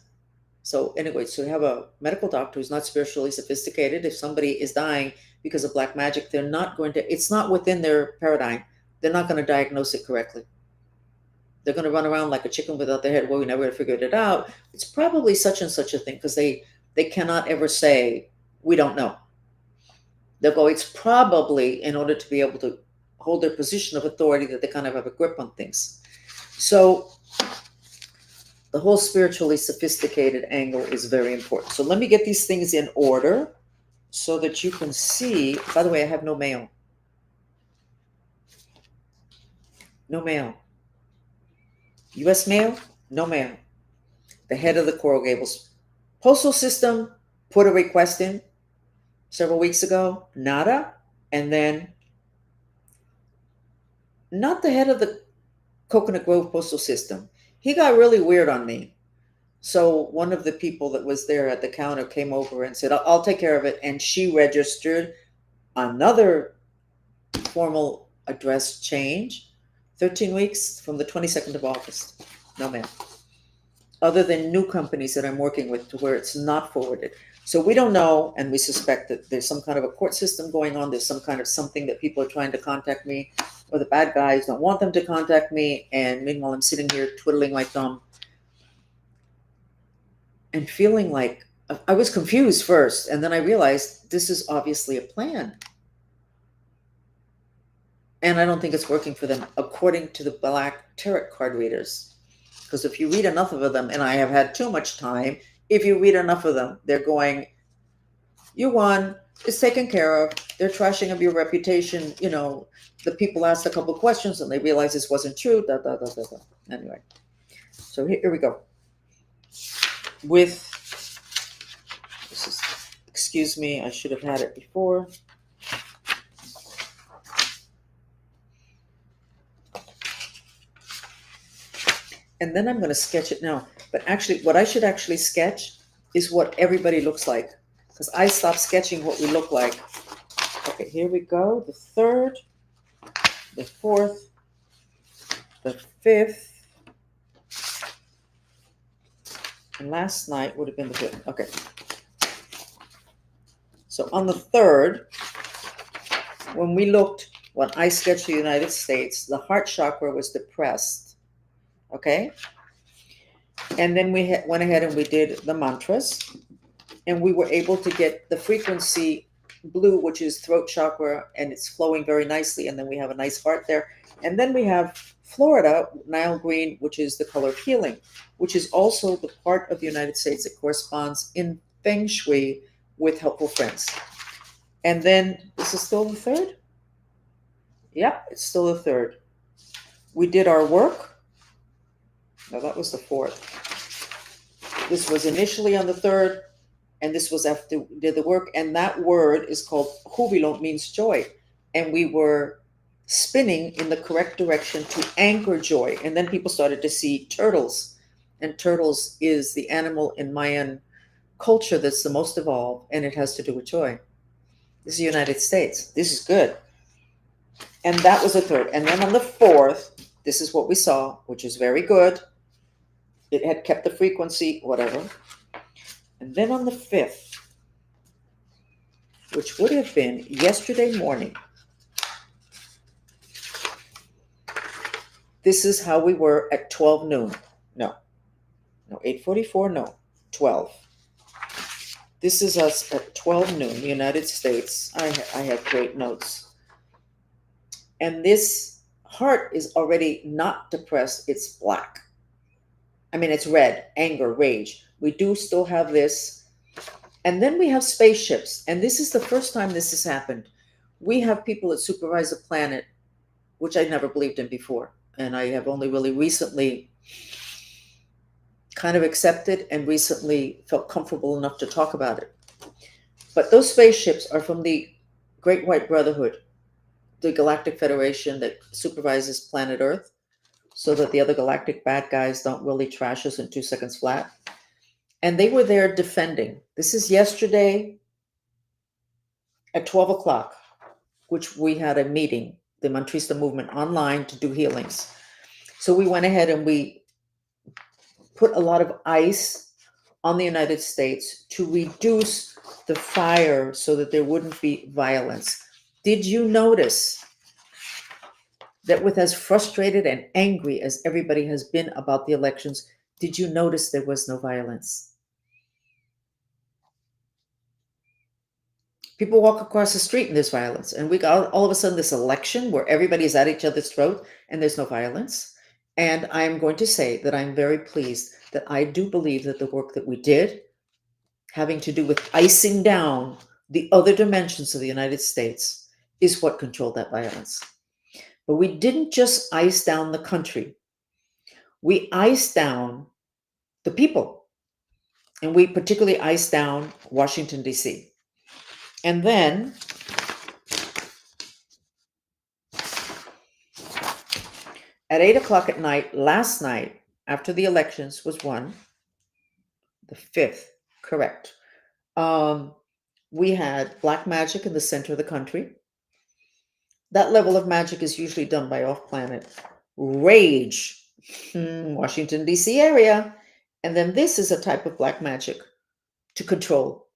So anyway, so you have a medical doctor who's not spiritually sophisticated. If somebody is dying because of black magic, they're not going to, it's not within their paradigm. They're not going to diagnose it correctly. They're going to run around like a chicken without their head. Well, we never figured it out. It's probably such and such a thing, because they cannot ever say, we don't know. They'll go, it's probably, in order to be able to hold their position of authority, that they kind of have a grip on things. So the whole spiritually sophisticated angle is very important. So let me get these things in order so that you can see. By the way, I have no mail. No mail. U.S. mail, no mail. The head of the Coral Gables postal system put a request in several weeks ago, nada. And then not the head of the Coconut Grove postal system. He got really weird on me. So one of the people that was there at the counter came over and said, I'll take care of it. And she registered another formal address change, 13 weeks from the 22nd of August. No mail. Other than new companies that I'm working with, to where it's not forwarded. So we don't know, and we suspect that there's some kind of a court system going on. There's some kind of something that people are trying to contact me, or the bad guys don't want them to contact me. And meanwhile, I'm sitting here twiddling my thumb and feeling like I was confused first. And then I realized this is obviously a plan. And I don't think it's working for them, according to the Black tarot card readers. Because if you read enough of them, and I have had too much time, if you read enough of them, they're going, you won, it's taken care of. They're trashing of your reputation. You know, the people asked a couple questions and they realized this wasn't true. Anyway, so here we go. excuse me, I should have had it before. And then I'm going to sketch it now. But actually, what I should actually sketch is what everybody looks like. Because I stopped sketching what we look like. Okay, here we go. The third, the fourth, the fifth, and last night would have been the fifth. Okay. So on the third, when I sketched the United States, the heart chakra was depressed. Okay. And then we went ahead and we did the mantras, and we were able to get the frequency blue, which is throat chakra, and it's flowing very nicely. And then we have a nice heart there. And then we have Florida, Nile green, which is the color of healing, which is also the part of the United States that corresponds in Feng Shui with helpful friends. And then this is still the third? Yep, it's still the third. We did our work. No, that was the fourth. This was initially on the third, and this was after we did the work. And that word is called jubilo, means joy. And we were spinning in the correct direction to anchor joy. And then people started to see turtles. And turtles is the animal in Mayan culture that's the most evolved, and it has to do with joy. This is the United States. This is good. And that was the third. And then on the fourth, this is what we saw, which is very good. It had kept the frequency, whatever. And then on the fifth, which would have been yesterday morning, this is how we were at 12 noon. No, 8:44, no, 12. This is us at 12 noon, the United States. I have great notes. And this heart is already not depressed, it's black. I mean, it's red, anger, rage. We do still have this. And then we have spaceships. And this is the first time this has happened. We have people that supervise the planet, which I never believed in before. And I have only really recently kind of accepted and recently felt comfortable enough to talk about it. But those spaceships are from the Great White Brotherhood, the Galactic Federation that supervises planet Earth, so that the other galactic bad guys don't really trash us in 2 seconds flat. And they were there defending. This is yesterday at 12 o'clock, which we had a meeting, the Mantrista movement online, to do healings. So we went ahead and we put a lot of ice on the United States to reduce the fire so that there wouldn't be violence. Did you notice that with as frustrated and angry as everybody has been about the elections, did you notice there was no violence? People walk across the street and there's violence. And we got all of a sudden this election where everybody's at each other's throat and there's no violence. And I'm going to say that I'm very pleased that I do believe that the work that we did, having to do with icing down the other dimensions of the United States, is what controlled that violence. But we didn't just ice down the country. We iced down the people. And we particularly iced down Washington, D.C. And then at 8 o'clock at night, last night, after the elections was won, the 5th, correct, we had black magic in the center of the country. That level of magic is usually done by off-planet rage, Washington, D.C. area. And then this is a type of black magic to control.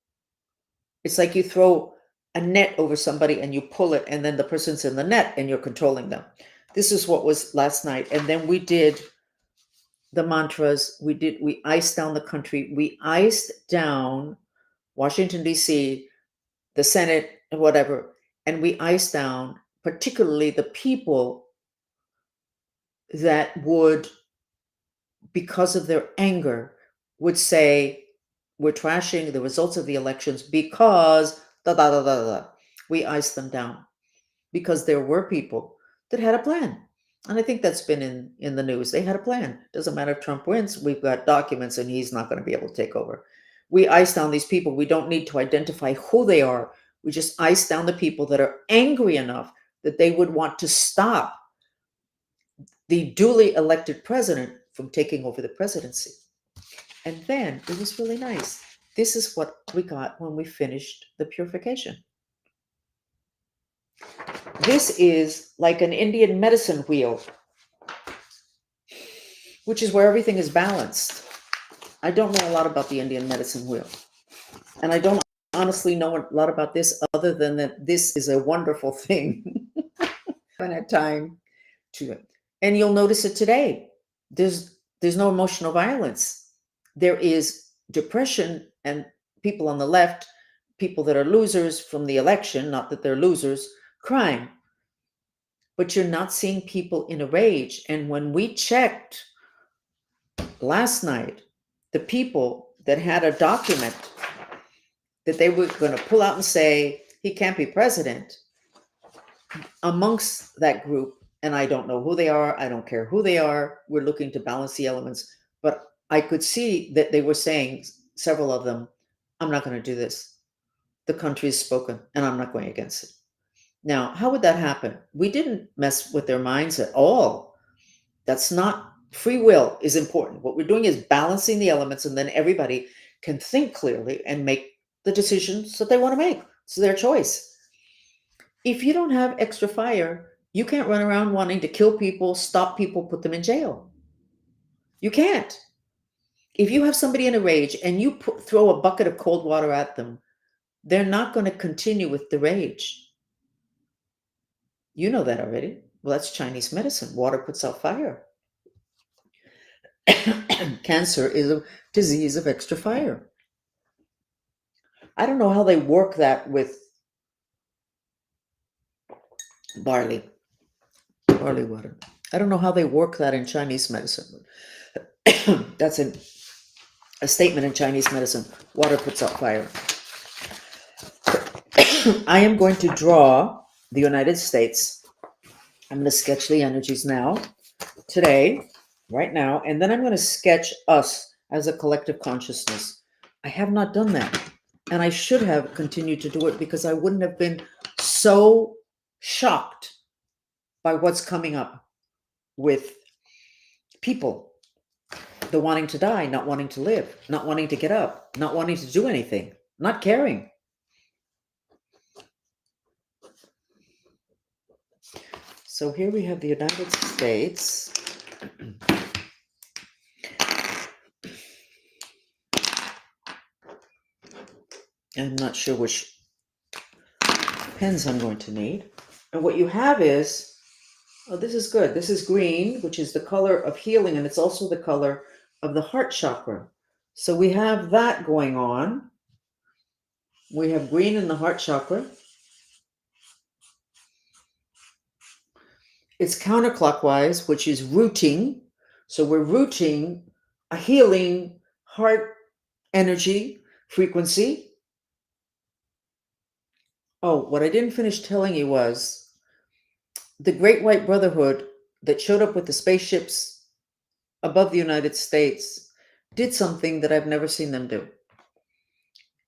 It's like you throw a net over somebody and you pull it, and then the person's in the net and you're controlling them. This is what was last night. And then we did the mantras. We iced down the country. We iced down Washington, D.C., the Senate, and whatever. And we iced down particularly the people that would, because of their anger, would say, we're trashing the results of the elections because da da da da da. We iced them down because there were people that had a plan. And I think that's been in the news. They had a plan. Doesn't matter if Trump wins, we've got documents and he's not going to be able to take over. We ice down these people. We don't need to identify who they are. We just ice down the people that are angry enough that they would want to stop the duly elected president from taking over the presidency. And then it was really nice. This is what we got when we finished the purification. This is like an Indian medicine wheel, which is where everything is balanced. I don't know a lot about the Indian medicine wheel. And I don't honestly know a lot about this other than that this is a wonderful thing. I haven't had time to it. And you'll notice it today. There's no emotional violence. There is depression and people on the left, people that are losers from the election, not that they're losers, crying. But you're not seeing people in a rage. And when we checked last night, the people that had a document that they were going to pull out and say, he can't be president, amongst that group, and I don't know who they are, I don't care who they are, we're looking to balance the elements, but I could see that they were saying, several of them, I'm not going to do this. The country has spoken, and I'm not going against it. Now, how would that happen? We didn't mess with their minds at all. That's not, free will is important. What we're doing is balancing the elements, and then everybody can think clearly and make the decisions that they want to make. It's their choice. If you don't have extra fire, you can't run around wanting to kill people, stop people, put them in jail. You can't. If you have somebody in a rage and you throw a bucket of cold water at them, they're not going to continue with the rage. You know that already. Well, that's Chinese medicine. Water puts out fire. Cancer is a disease of extra fire. I don't know how they work that with barley water. I don't know how they work that in Chinese medicine. That's a statement in Chinese medicine. Water puts out fire. I am going to draw the United States. I'm going to sketch the energies now, today, right now, and then I'm going to sketch us as a collective consciousness. I have not done that, and I should have continued to do it because I wouldn't have been so shocked by what's coming up with people, the wanting to die, not wanting to live, not wanting to get up, not wanting to do anything, not caring. So here we have the United States. I'm not sure which pens I'm going to need. And what you have is, oh, this is good. This is green, which is the color of healing, and it's also the color of the heart chakra. So we have that going on. We have green in the heart chakra. It's counterclockwise, which is rooting. So we're rooting a healing heart energy frequency. Oh, what I didn't finish telling you was the Great White Brotherhood that showed up with the spaceships above the United States did something that I've never seen them do.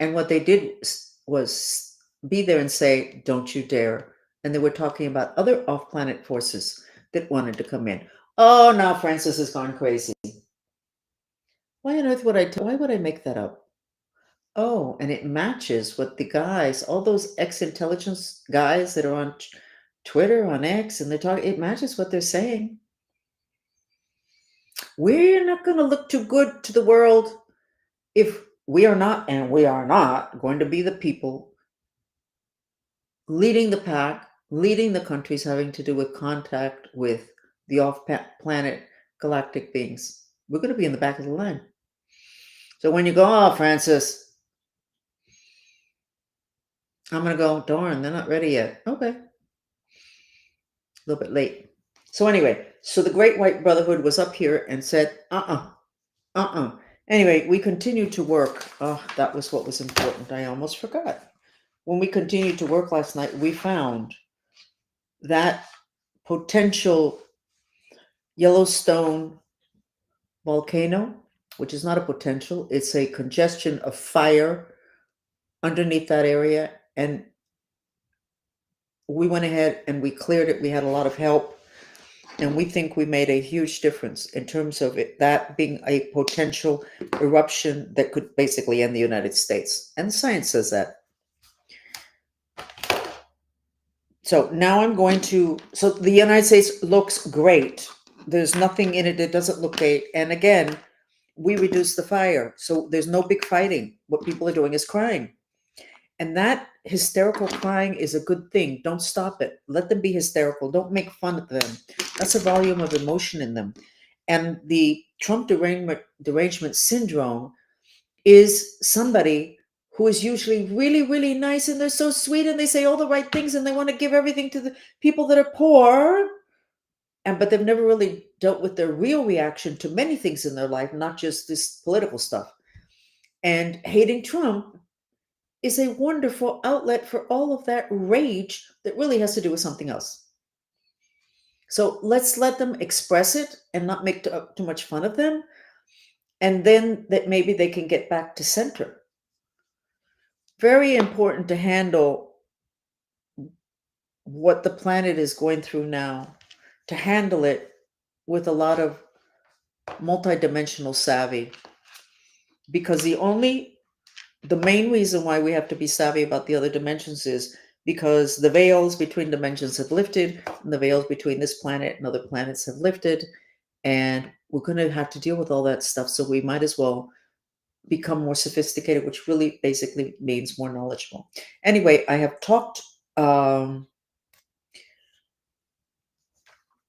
And what they did was be there and say, don't you dare. And they were talking about other off-planet forces that wanted to come in. Oh, now Francis has gone crazy. Why on earth would why would I make that up? Oh, and it matches what the guys, all those ex-intelligence guys that are on Twitter, on X, and they're talking, it matches what they're saying. We're not going to look too good to the world if we are not, and we are not going to be the people leading the pack, leading the countries having to do with contact with the off-planet galactic beings. We're going to be in the back of the line. So when you go, oh, Francis, I'm going to go, darn, they're not ready yet. Okay. A little bit late. So anyway, so the Great White Brotherhood was up here and said, Anyway, we continued to work. Oh, that was what was important. I almost forgot. When we continued to work last night, we found that potential Yellowstone volcano which is not a potential, it's a congestion of fire underneath that area. And we went ahead and we cleared it. We had a lot of help. And we think we made a huge difference in terms of that being a potential eruption that could basically end the United States. And science says that. So now so the United States looks great. There's nothing in it that doesn't look great. And again, we reduce the fire. So there's no big fighting. What people are doing is crying. And that hysterical crying is a good thing. Don't stop it. Let them be hysterical. Don't make fun of them. That's a volume of emotion in them. And the Trump derangement syndrome is somebody who is usually really, really nice, and they're so sweet and they say all the right things and they want to give everything to the people that are poor. But they've never really dealt with their real reaction to many things in their life, not just this political stuff. And hating Trump is a wonderful outlet for all of that rage that really has to do with something else. So let's let them express it and not make too much fun of them. And then that maybe they can get back to center. Very important to handle what the planet is going through now, to handle it with a lot of multidimensional savvy. Because the main reason why we have to be savvy about the other dimensions is because the veils between dimensions have lifted, and the veils between this planet and other planets have lifted, and we're going to have to deal with all that stuff. So we might as well become more sophisticated, which really basically means more knowledgeable. Anyway, I have talked my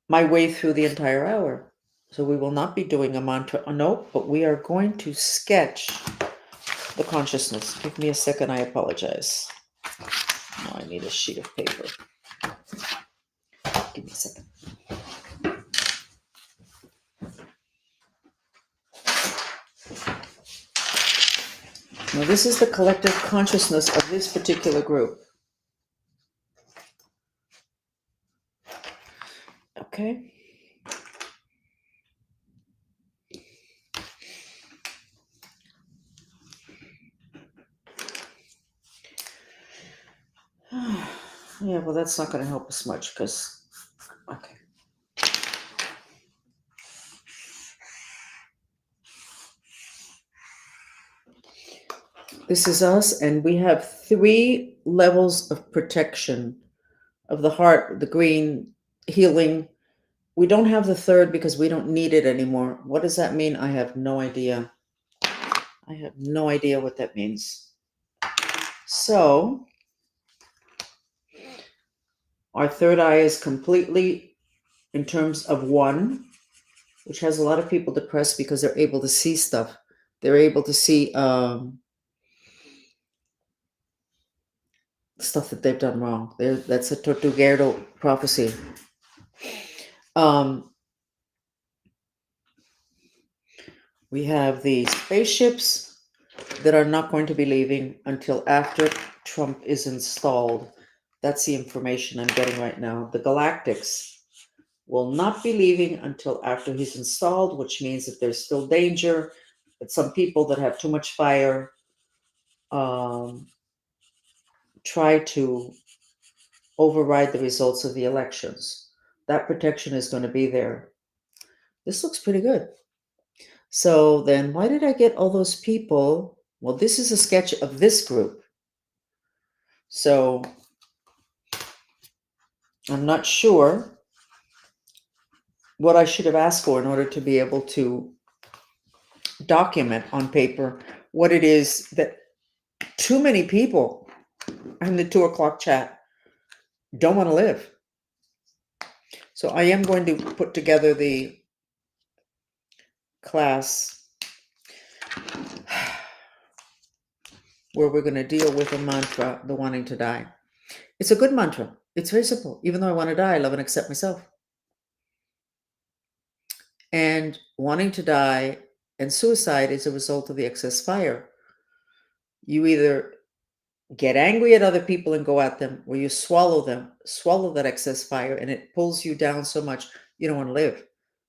way through the entire hour. So we will not be doing a mantra, note, but we are going to sketch the consciousness. Give me a second, I apologize. Now I need a sheet of paper. Give me a second. Now this is the collective consciousness of this particular group. Okay. Yeah, well, that's not going to help us much because, okay. This is us, and we have 3 levels of protection of the heart, the green, healing. We don't have the 3rd because we don't need it anymore. What does that mean? I have no idea. I have no idea what that means. So, our 3rd eye is completely in terms of 1, which has a lot of people depressed because they're able to see stuff. They're able to see stuff that they've done wrong. That's a Tortuguero prophecy. We have the spaceships that are not going to be leaving until after Trump is installed. That's the information I'm getting right now. The Galactics will not be leaving until after he's installed, which means that there's still danger, that some people that have too much fire try to override the results of the elections. That protection is going to be there. This looks pretty good. So then why did I get all those people? Well, this is a sketch of this group. So I'm not sure what I should have asked for in order to be able to document on paper what it is that too many people in the 2 o'clock chat don't want to live. So I am going to put together the class where we're going to deal with a mantra, the wanting to die. It's a good mantra. It's very simple. Even though I want to die, I love and accept myself. And wanting to die and suicide is a result of the excess fire. You either get angry at other people and go at them, or you swallow that excess fire, and it pulls you down so much you don't want to live.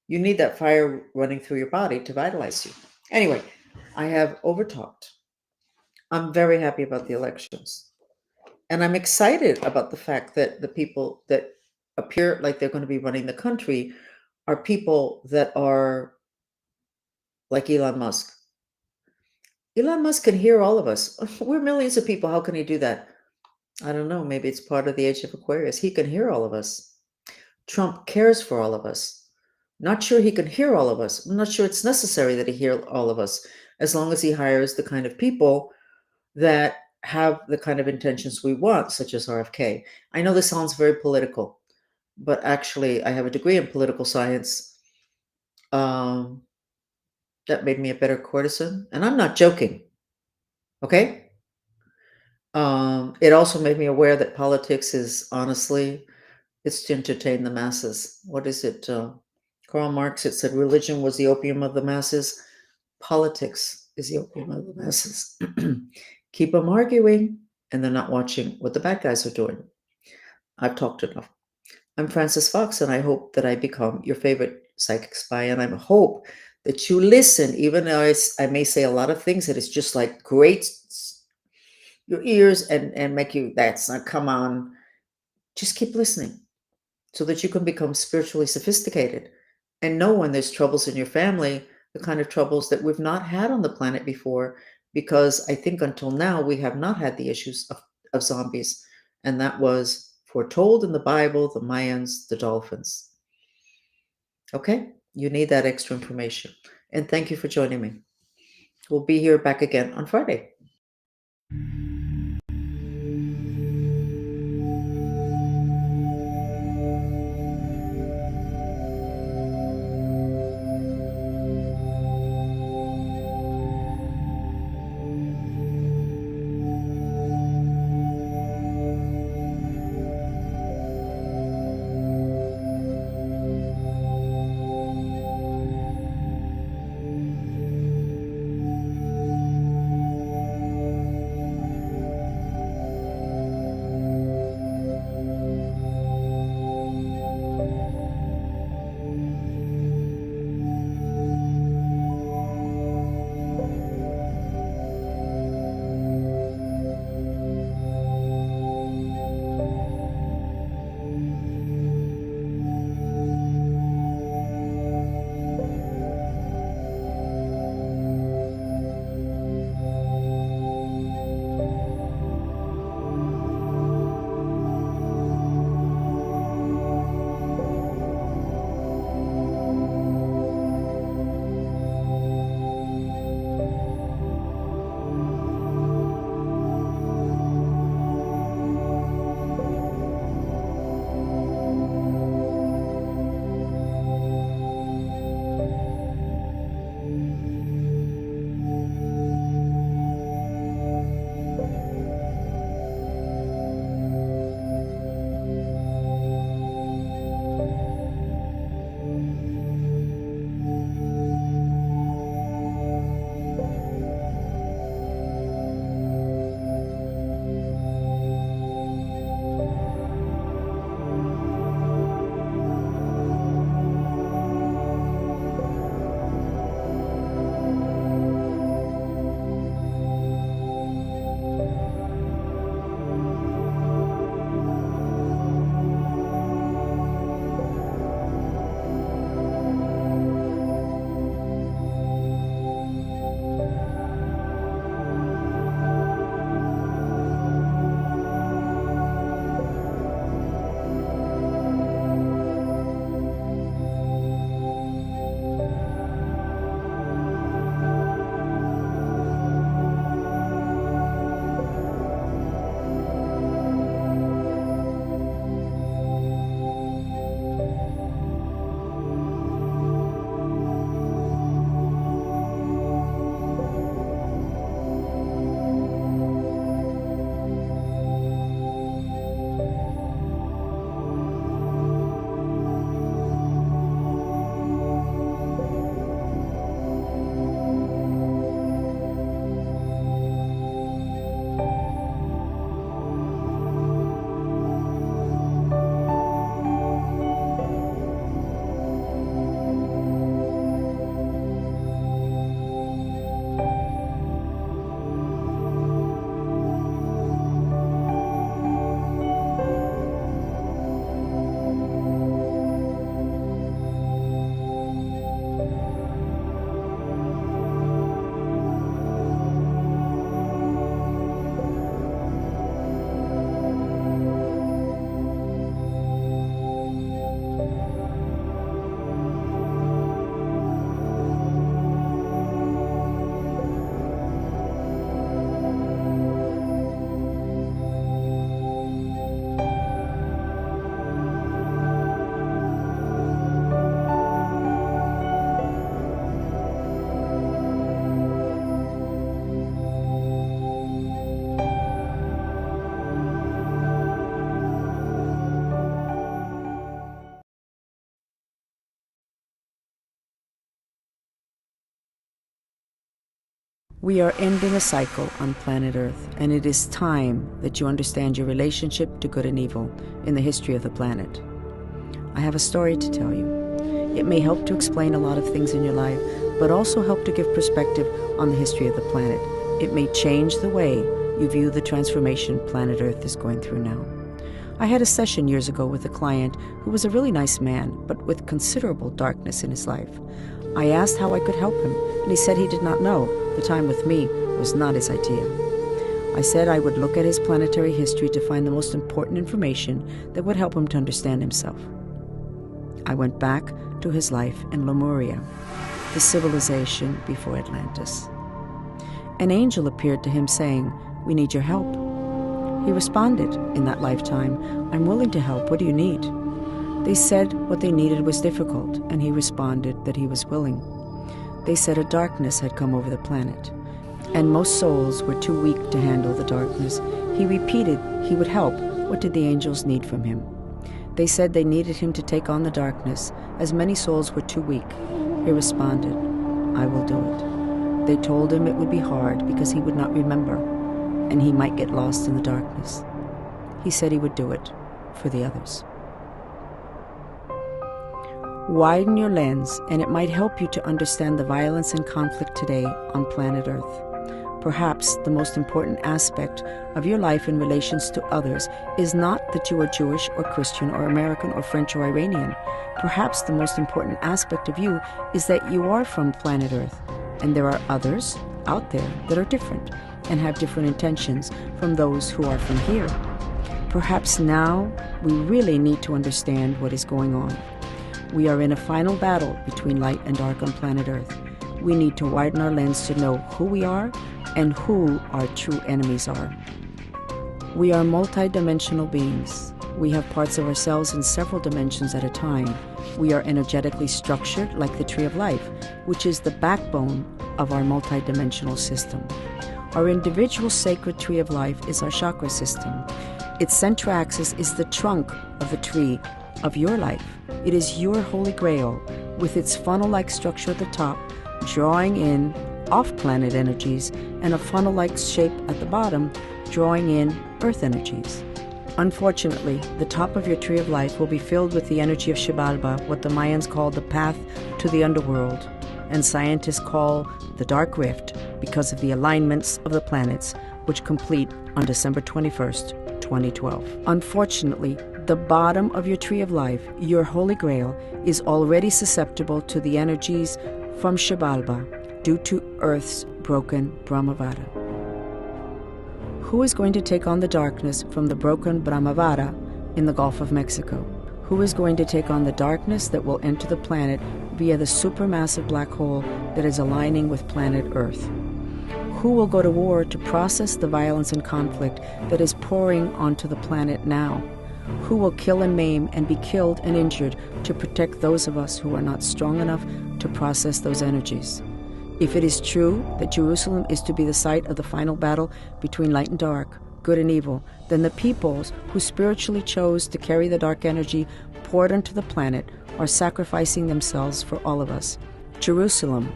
You need that fire running through your body to vitalize you. Anyway, I have overtalked. I'm very happy about the elections. And I'm excited about the fact that the people that appear like they're going to be running the country are people that are like Elon Musk. Elon Musk can hear all of us. We're millions of people. How can he do that? I don't know. Maybe it's part of the age of Aquarius. He can hear all of us. Trump cares for all of us. Not sure he can hear all of us. I'm not sure it's necessary that he hear all of us, as long as he hires the kind of people that have the kind of intentions we want, such as RFK. I know this sounds very political, but actually, I have a degree in political science. Um, that made me a better courtesan, and I'm not joking. Okay. It also made me aware that politics is honestly, it's to entertain the masses. What is it? Karl Marx, it said religion was the opium of the masses. Politics is the opium of the masses. Keep them arguing, and they're not watching what the bad guys are doing. I've talked enough. I'm Francis Fox, and I hope that I become your favorite psychic spy. And I hope that you listen, even though I may say a lot of things that is just like great your ears and make you, that's not, come on. Just keep listening so that you can become spiritually sophisticated and know when there's troubles in your family, the kind of troubles that we've not had on the planet before, because I think until now we have not had the issues of zombies. And that was foretold in the Bible, the Mayans, the dolphins. Okay? You need that extra information. And thank you for joining me. We'll be here back again on Friday. We are ending a cycle on planet Earth, and it is time that you understand your relationship to good and evil in the history of the planet. I have a story to tell you. It may help to explain a lot of things in your life, but also help to give perspective on the history of the planet. It may change the way you view the transformation planet Earth is going through now. I had a session years ago with a client who was a really nice man, but with considerable darkness in his life. I asked how I could help him, and he said he did not know. The time with me was not his idea. I said I would look at his planetary history to find the most important information that would help him to understand himself. I went back to his life in Lemuria, the civilization before Atlantis. An angel appeared to him saying, "We need your help." He responded in that lifetime, "I'm willing to help. What do you need?" They said what they needed was difficult, and he responded that he was willing. They said a darkness had come over the planet, and most souls were too weak to handle the darkness. He repeated he would help. What did the angels need from him? They said they needed him to take on the darkness, as many souls were too weak. He responded, "I will do it." They told him it would be hard because he would not remember, and he might get lost in the darkness. He said he would do it for the others. Widen your lens, and it might help you to understand the violence and conflict today on planet Earth. Perhaps the most important aspect of your life in relations to others is not that you are Jewish or Christian or American or French or Iranian. Perhaps the most important aspect of you is that you are from planet Earth, and there are others out there that are different and have different intentions from those who are from here. Perhaps now we really need to understand what is going on. We are in a final battle between light and dark on planet Earth. We need to widen our lens to know who we are and who our true enemies are. We are multi-dimensional beings. We have parts of ourselves in several dimensions at a time. We are energetically structured like the Tree of Life, which is the backbone of our multi-dimensional system. Our individual sacred Tree of Life is our chakra system. Its central axis is the trunk of the tree of your life. It is your holy grail, with its funnel-like structure at the top, drawing in off-planet energies, and a funnel-like shape at the bottom, drawing in Earth energies. Unfortunately, the top of your Tree of Life will be filled with the energy of Xibalba, what the Mayans call the path to the underworld, and scientists call the Dark Rift because of the alignments of the planets, which complete on December 21st, 2012. Unfortunately, the bottom of your Tree of Life, your Holy Grail, is already susceptible to the energies from Xibalba due to Earth's broken Brahmavara. Who is going to take on the darkness from the broken Brahmavara in the Gulf of Mexico? Who is going to take on the darkness that will enter the planet via the supermassive black hole that is aligning with planet Earth? Who will go to war to process the violence and conflict that is pouring onto the planet now? Who will kill and maim and be killed and injured to protect those of us who are not strong enough to process those energies? If it is true that Jerusalem is to be the site of the final battle between light and dark, good and evil, then the peoples who spiritually chose to carry the dark energy poured onto the planet are sacrificing themselves for all of us. Jerusalem,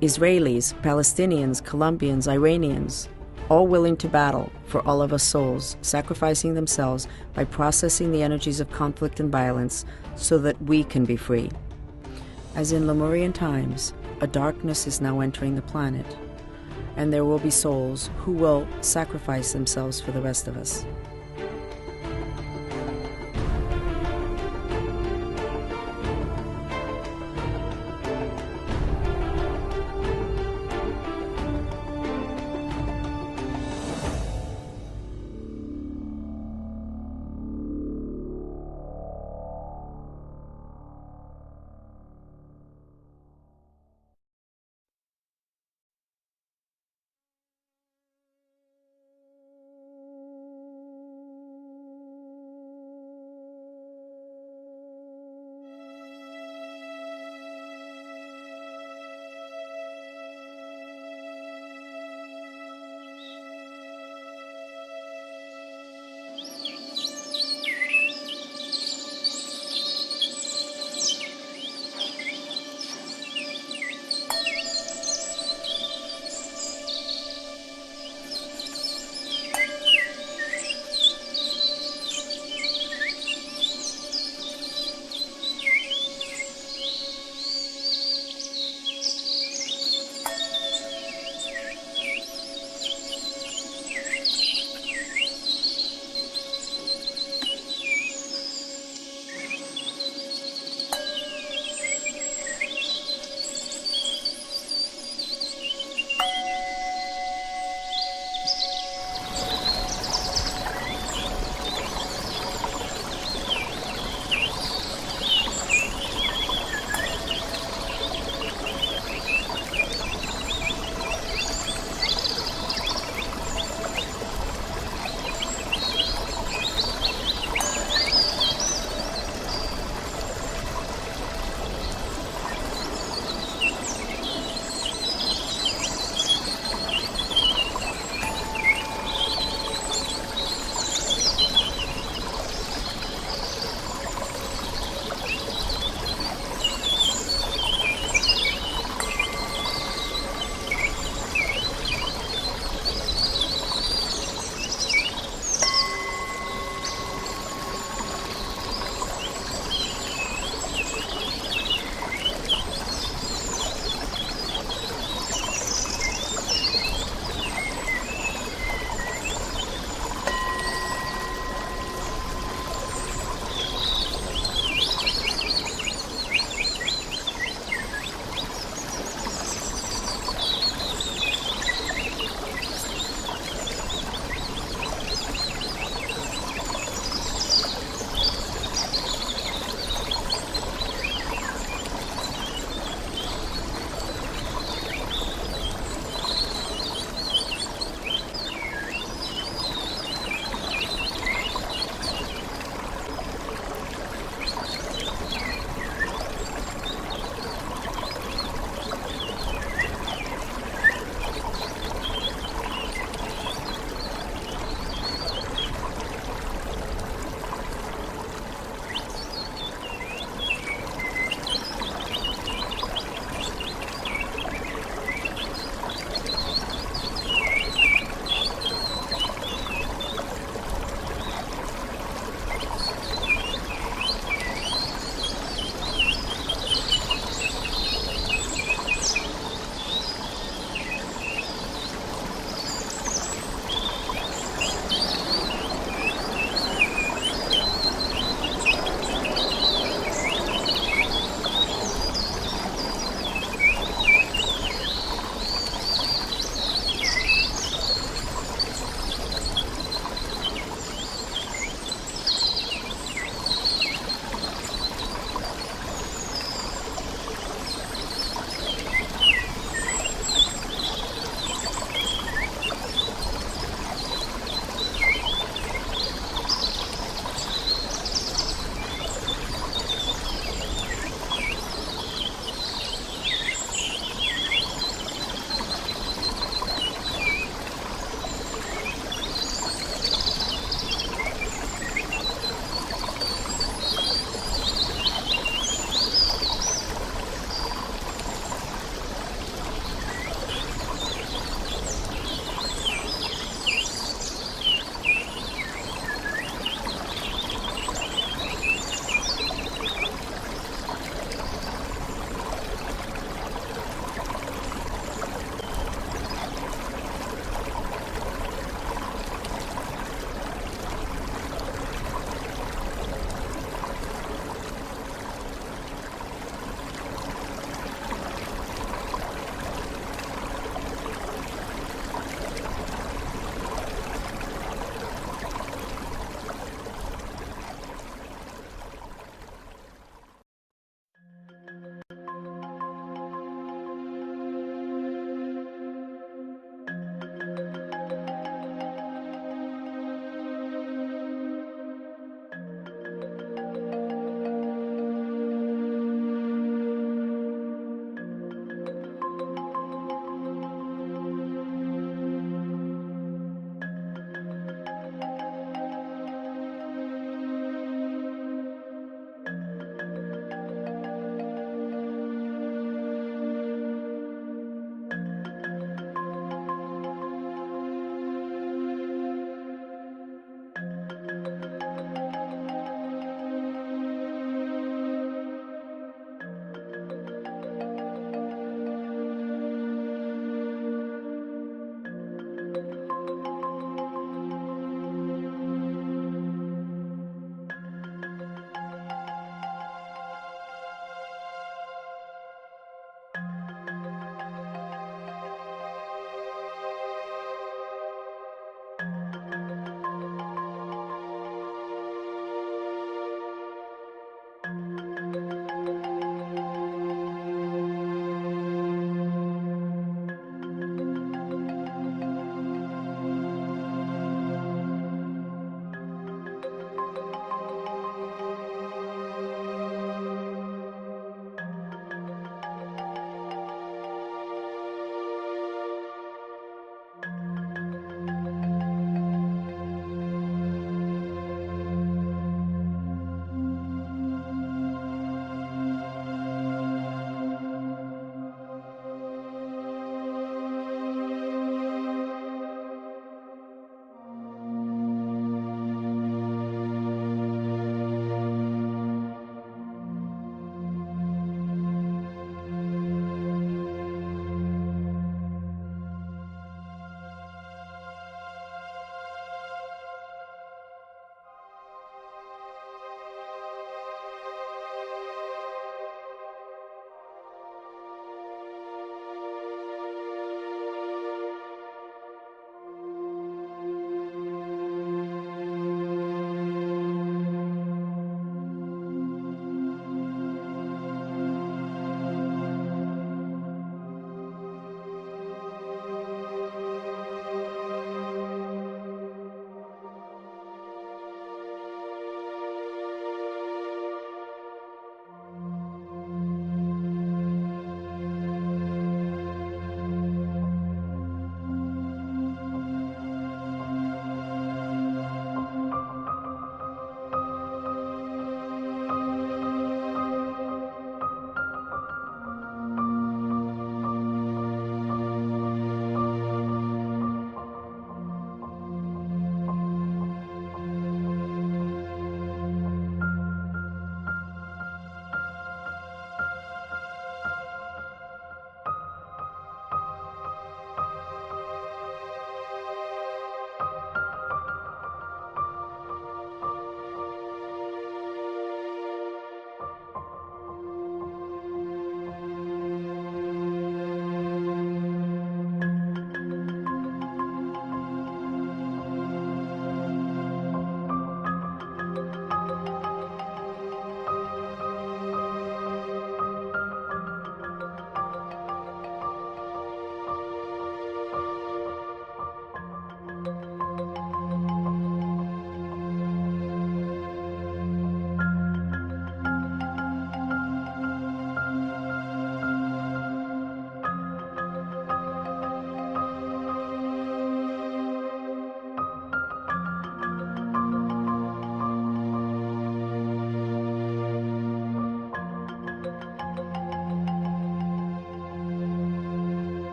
Israelis, Palestinians, Colombians, Iranians, all willing to battle for all of us souls, sacrificing themselves by processing the energies of conflict and violence so that we can be free. As in Lemurian times, a darkness is now entering the planet, and there will be souls who will sacrifice themselves for the rest of us.